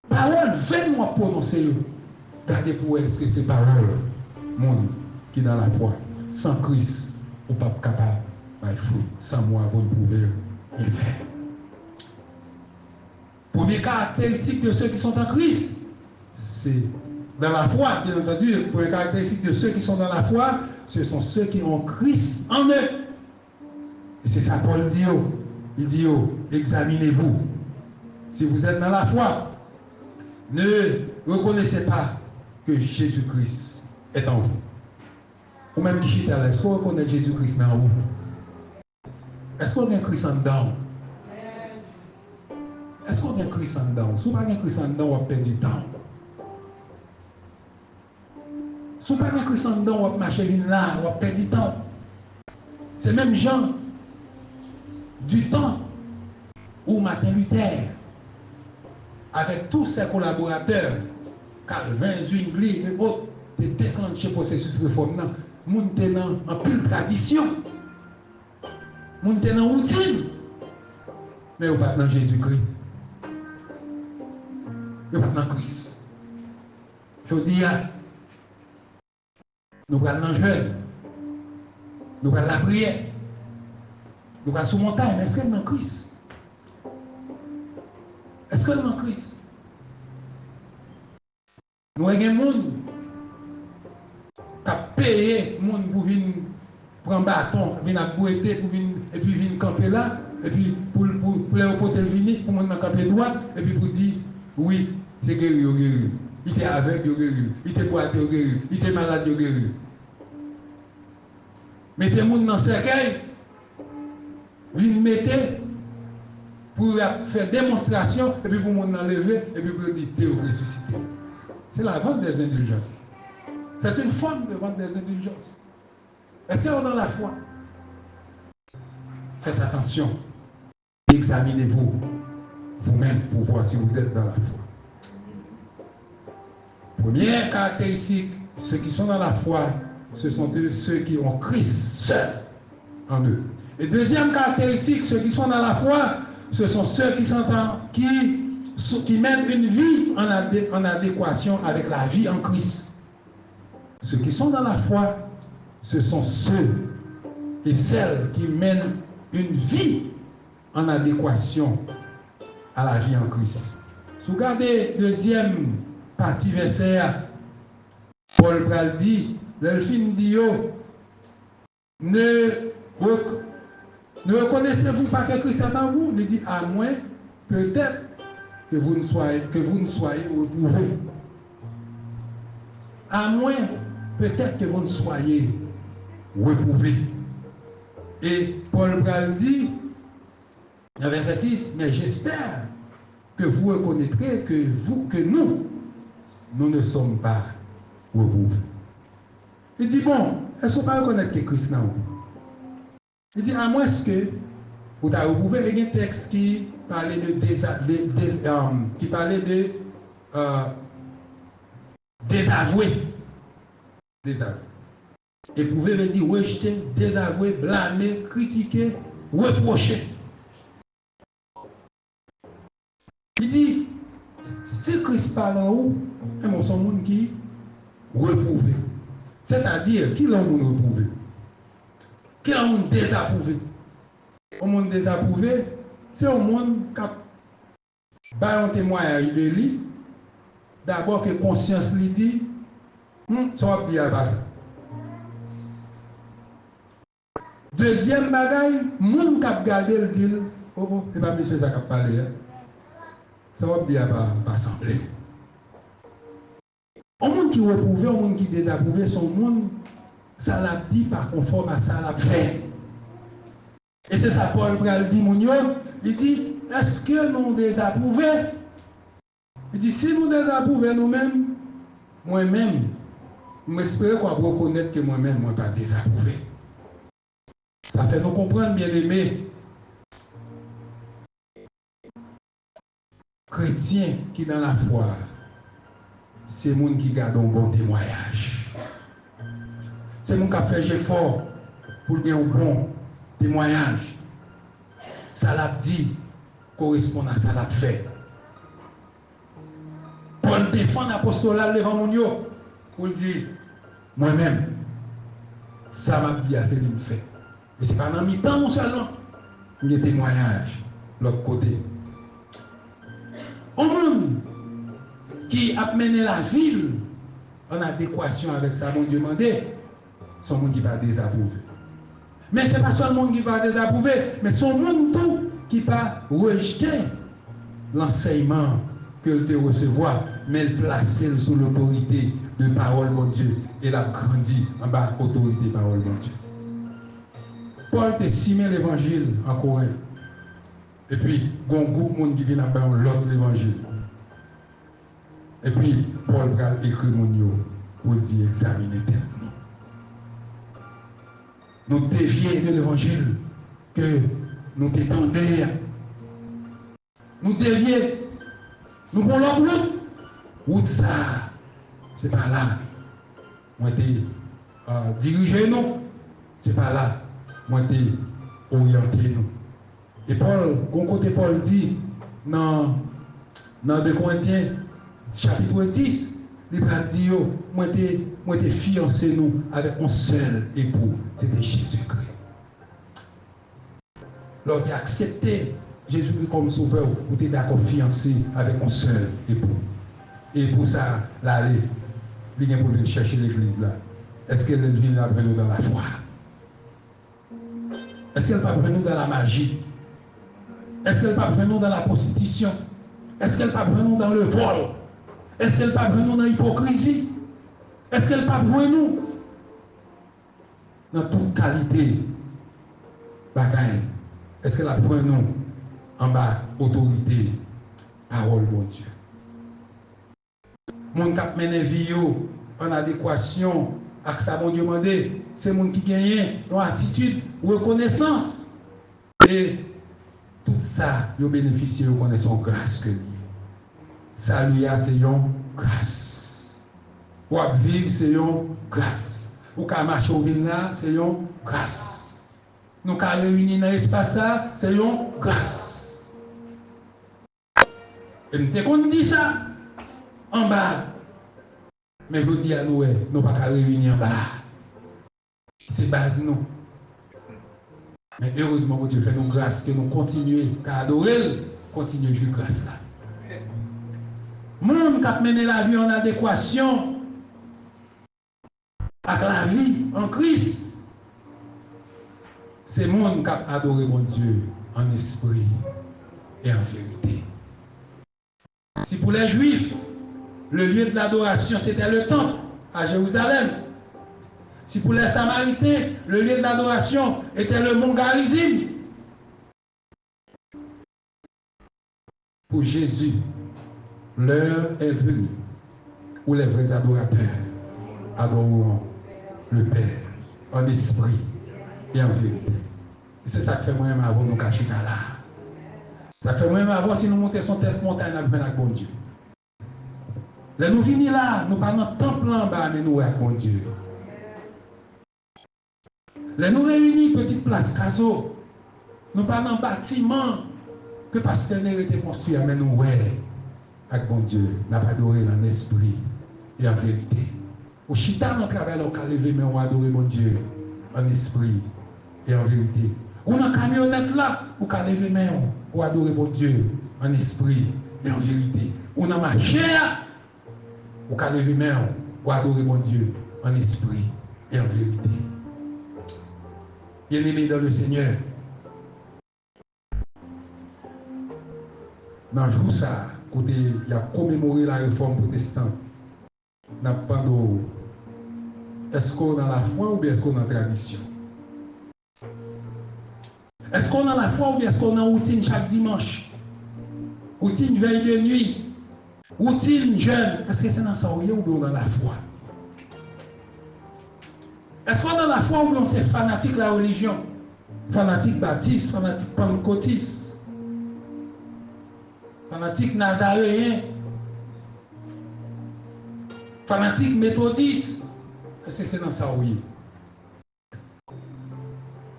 Parole, faites-moi prononcer. Gardez pour est-ce que c'est parole, monde qui est dans la foi. Sans Christ, vous n'êtes pas capable de fruit. Sans moi, vous ne pouvez rien faire. Première caractéristique de ceux qui sont en Christ, c'est dans la foi, bien entendu. Première caractéristique de ceux qui sont dans la foi, ce sont ceux qui ont Christ en eux. Et c'est ça Paul dit. Il dit, examinez-vous. Si vous êtes dans la foi, ne reconnaissez pas que Jésus-Christ est en vous. Ou même qui chite à l'aise, est-ce qu'on reconnaît Jésus-Christ dans vous? Est-ce qu'on a Christ en dedans? Est-ce qu'on a Christ en dedans? Si on n'a pas Christ en dedans, on va perdre du temps. Si on n'a pas Christ en dedans, on va marcher là, on va perdre du temps. C'est même Jean, du temps où Martin Luther, avec tous ses collaborateurs, Calvin, Zwingli et autres, de déclencher le processus de réforme, nous sommes en pile tradition. Nous sommes en routine. Mais nous ne sommes pas dans Jésus-Christ. Nous ne sommes pas dans Christ. Je dis, Nous allons dans le jeûne. Nous allons la prière. Nous allons sous montagne. Mais est-ce qu'elle est dans Christ? Est-ce qu'elle est dans Christ? Nous avons des gens qui ont payé pour venir prendre un bâton, venir boiter, pour venir, et puis venir camper là, et puis pour les porter le venir, pour venir camper droite, et puis pour dire, oui, c'est guéri, guéri. Il était aveugle, guéri. Il était boiteux, guéri. Il était malade, guéri. Mettez les gens dans le cercueil, venez mettre pour faire démonstration, et puis pour les gens lever, et puis pour dire, c'est ressuscité. C'est la vente des indulgences. C'est une forme de vente des indulgences. Est-ce qu'on est dans la foi? Faites attention. Examinez-vous vous-même pour voir si vous êtes dans la foi. Première caractéristique, ceux qui sont dans la foi, ce sont ceux qui ont Christ seul en eux. Et deuxième caractéristique, ceux qui sont dans la foi, ce sont ceux qui mènent une vie en adéquation avec la vie en Christ. Ceux qui sont dans la foi, ce sont ceux et celles qui mènent une vie en adéquation à la vie en Christ. Si vous regardez deuxième partie verset, Paul Bral dit, l'elfine dit, ne reconnaissez-vous pas que Christ est en vous? Il dit, à moins peut-être que vous ne soyez reprouvés. À moins peut-être que vous ne soyez reprouvés. Et Paul Bral dit, dans verset 6, mais j'espère que vous reconnaîtrez que nous ne sommes pas reprouvés. Il dit, bon, est-ce qu'on peut reconnaître que Christ n'a pas? Il dit, à moins que vous avez reprouvé, il y a un texte qui parlait de désavouer. Éprouver veut dire rejeter, désavouer, blâmer, critiquer, reprocher. Il dit, si Christ parle en haut, c'est son monde qui reprouvé. C'est-à-dire, qui l'a monde reprouvé? Qui l'a monde désapprouvé? Au monde désapprouvé, c'est au monde qui a un témoignage de lui. D'abord que conscience lui dit, ça va bien passer. Deuxième bagaille, monde qui a gardé le dit, oh, c'est pas monsieur ça qui a parlé. Ça va bien pas sembler. Au monde qui reprouvé, au monde qui désapprouvé, son monde, ça l'a dit pas conforme à ça l'a fait. Et c'est ça Paul Bral dit, il dit, est-ce que nous désapprouvons? Il dit, si nous désapprouvons nous-mêmes, moi-même, j'espère qu'on va reconnaître que moi-même, je ne suis pas désapprouvé. Ça fait nous comprendre, bien aimés, chrétiens qui dans la foi, c'est les gens qui gardent un bon témoignage. C'est les gens qui ont fait effort pour gagner un bon témoignage. Ça l'a dit, correspond à ça l'a fait. Paul défend l'apostolat devant mon Dieu pour dire, moi-même, ça m'a dit à ce qu'il me fait. Et ce n'est pas dans mes temps seulement, il y a des témoignages de l'autre côté. Au monde qui a mené la ville en adéquation avec ça, mon Dieu demandé, son monde qui va désapprouver. Mais ce n'est pas seulement le monde qui va désapprouver, mais son monde tout qui va rejeter l'enseignement que te recevoir, mais le placer sous l'autorité de parole, mon Dieu, et l'a grandi en bas autorité de parole, mon Dieu. Paul te simé l'évangile en Corinthe. Et puis, il y a un groupe de monde qui vient à l'autre l'évangile. Et puis, Paul va écrire mon Dieu pour dire examiner tellement. Nous dévions de l'évangile que nous détendons. Nous dévions. Nous prenons l'autre route. Route ça, c'est pas là. Moi, je diriger nous. C'est pas là. Moi, je orienter nous. Et Paul, côté Paul dit dans 2 Corinthiens, chapitre 10, Il va dire, moi t'es fiancé nous avec un seul époux, c'était Jésus-Christ. Lorsque tu as accepté Jésus-Christ comme sauveur, vous êtes d'accord fiancé avec un seul époux. Et pour ça, l'aller, il vient pour venir chercher l'église là. Est-ce qu'elle vient là pour nous dans la foi? Est-ce qu'elle va venir dans la magie? Est-ce qu'elle va venir dans la prostitution? Est-ce qu'elle va venir dans le vol? Est-ce qu'elle va venir dans l'hypocrisie? Est-ce qu'elle va venir dans toute qualité bagaille? Est-ce qu'elle a pris nous en bas autorité, parole bon Dieu? Mon cap mène vie en adéquation avec ça bon Dieu demandé, c'est mon qui gagne une attitude, reconnaissance. Et tout ça, ils bénéficient de reconnaissance grâce que lié. Salut c'est une grâce. Ou à vivre c'est une grâce. Ou qu'à marcher au ville là, c'est une grâce. Nous qu'à réunir dans l'espace là, c'est une grâce. Et nous te dit ça en bas. Mais je dis à nous, nous pas qu'à réunir en bas. C'est base nous. Mais heureusement, Dieu fait nous grâce que nous continuons à adorer, continuer à jouer grâce là. Monde qui a mené la vie en adéquation avec la vie en Christ, c'est monde qui a adoré mon Dieu en esprit et en vérité. Si pour les Juifs, le lieu de l'adoration c'était le temple à Jérusalem. Si pour les Samaritains, le lieu de l'adoration était le mont Garizim. Pour Jésus, l'heure est venue où les vrais adorateurs adoreront le Père en esprit et en vérité. C'est ça que fait moi-même avant nous cacher là. Ça fait moi-même avant si nous montons sur telle montagne avec bon Dieu. Là nous venons là, nous pas dans le temple en bas, mais nous avec bon Dieu. Là nous réunis petite place Caso, nous pas dans le bâtiment que parce qu'elle a été construite, mais nous ouais avec bon Dieu, nous avons adoré en esprit et en vérité. Au chita dans le travail, on a levé, mais on a adoré mon Dieu en esprit et en vérité. Ou dans la camionnette là, on a levé, mais on a adoré mon Dieu en esprit et en vérité. Ou dans ma chair, on a levé, mais on a adoré mon Dieu en esprit et en vérité. Bien-aimés dans le Seigneur, dans le jour ça, côté il a commémoré la réforme protestante, n'a pas de est-ce qu'on a la foi ou bien est-ce qu'on a la tradition? Est-ce qu'on a la foi ou bien est-ce qu'on a une routine chaque dimanche? Routine veille de nuit, routine jeûne. Est-ce que c'est dans ça ou bien on a la foi? Est-ce qu'on a la foi ou bien c'est fanatique la religion? Fanatique baptiste, fanatique pentecôtiste, fanatique nazaréen, fanatique méthodiste? Est-ce que c'est dans ça oui?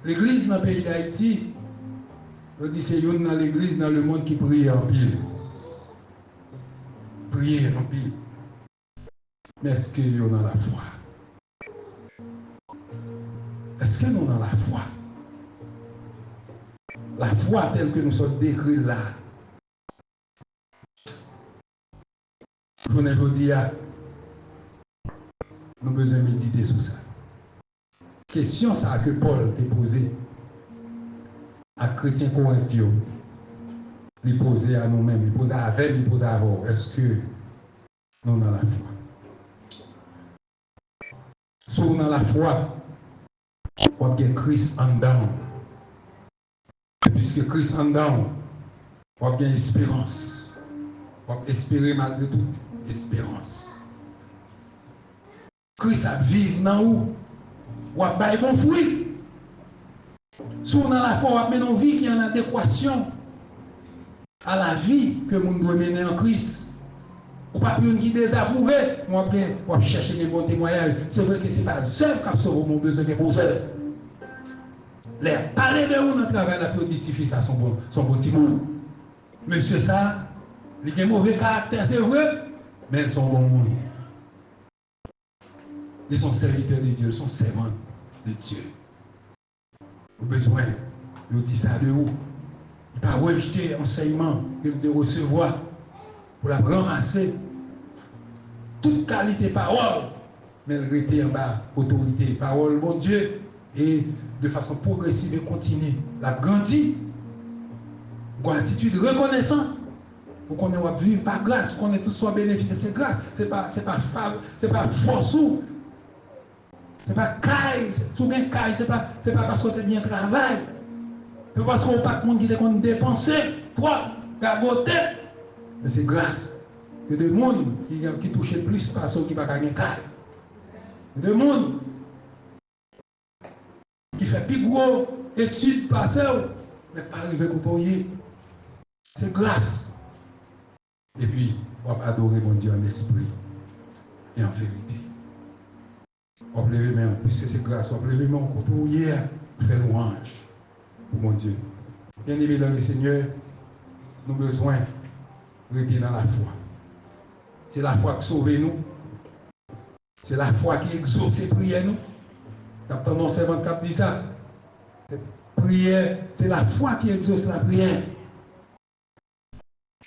L'église dans le pays d'Haïti, on dit c'est une dans l'église dans le monde qui prie en pile. Prier en pile. Mais est-ce qu'on a la foi? Est-ce que nous avons la foi? La foi telle que nous sommes décrits là. Je vous dis, nous avons besoin de méditer sur ça. Question ça que Paul t'a posée à chrétiens corinthiens. Il posait à nous-mêmes, il posait à avec, il posait à vous. Est-ce que nous avons la foi? Si nous avons la foi, on a Christ en dedans. Et puisque Christ en dedans, on a espérance. On a espérer malgré tout. Espérance. Christ a vivre dans où? On a bail bon fruit. Si on a la foi, on a mené une vie qui est en adéquation à la vie que nous devons mener en Christ. On ne peut pas qui désapprouver. Moi, on va chercher des bons témoignages. C'est vrai que ce n'est pas seul qui a sauvé mon besoin de pour seul. Les parler de vous dans le travail, la productivité, ça son bon petit monde. Monsieur, ça, il a un mauvais caractère, c'est vrai, mais ils sont bons monde. Ils sont serviteurs de Dieu, ils sont servants de Dieu. Au besoin, ils disent ça de vous. Il ne pas rejeter l'enseignement qu'il de recevoir pour la ramasser. Toute qualité parole, mais elle était en bas, autorité, parole, mon Dieu, et de façon progressive et continue, la grandit. Une attitude reconnaissante. Pour qu'on ait vivre par grâce, qu'on ait tout soit bénéficié, c'est grâce, c'est pas force ou, c'est pas caille, tout bien caille, c'est pas parce qu'on a bien travaillé, c'est pas parce qu'on n'a pas de monde qui a dépensé, toi, gagoté, mais c'est grâce que des monde qui touchent plus par ceux qui ne sont pas gagner caille. Des monde qui fait plus gros études par ça, mais pas arriver à payer. C'est grâce. Et puis, on va adorer mon Dieu en esprit et en vérité. On va lever, mais en plus, c'est grâce. On va lever, mais on continue hier, faire louange pour mon Dieu. Bien aimé dans le Seigneur, nous avons besoin de rester dans la foi. C'est la foi qui sauve nous. C'est la foi qui exauce ces prières nous. Captain non servant qui dit ça. Prière, c'est la foi qui exauce la prière.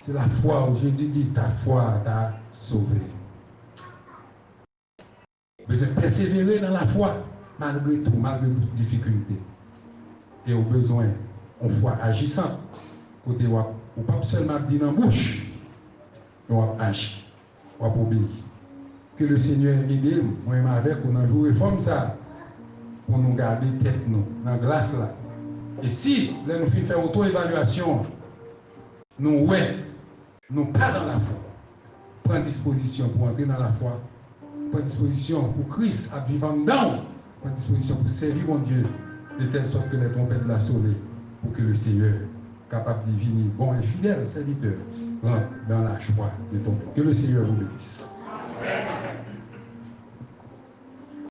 C'est la foi où Jésus dit, ta foi t'a sauvé. Vous devez persévérer dans la foi, malgré tout, malgré toute difficulté. Et au besoin, on foi agissant. Côté ou pas seulement dire dans la bouche, mais on agit, on obéir. Que le Seigneur aide nous, moi-même avec, on a joué comme ça, pour nous garder tête nous, dans la glace là. Et si, là, nous faisons faire auto-évaluation, nous, ouais, nous pas dans la foi. Prends disposition pour entrer dans la foi. Prends disposition pour Christ à vivre en dedans. Prends disposition pour servir mon Dieu de telle sorte que les trompettes la sauver pour que le Seigneur, capable de diviner, bon et fidèle serviteur, rentre dans la joie de ton peuple. Que le Seigneur vous bénisse. Amen.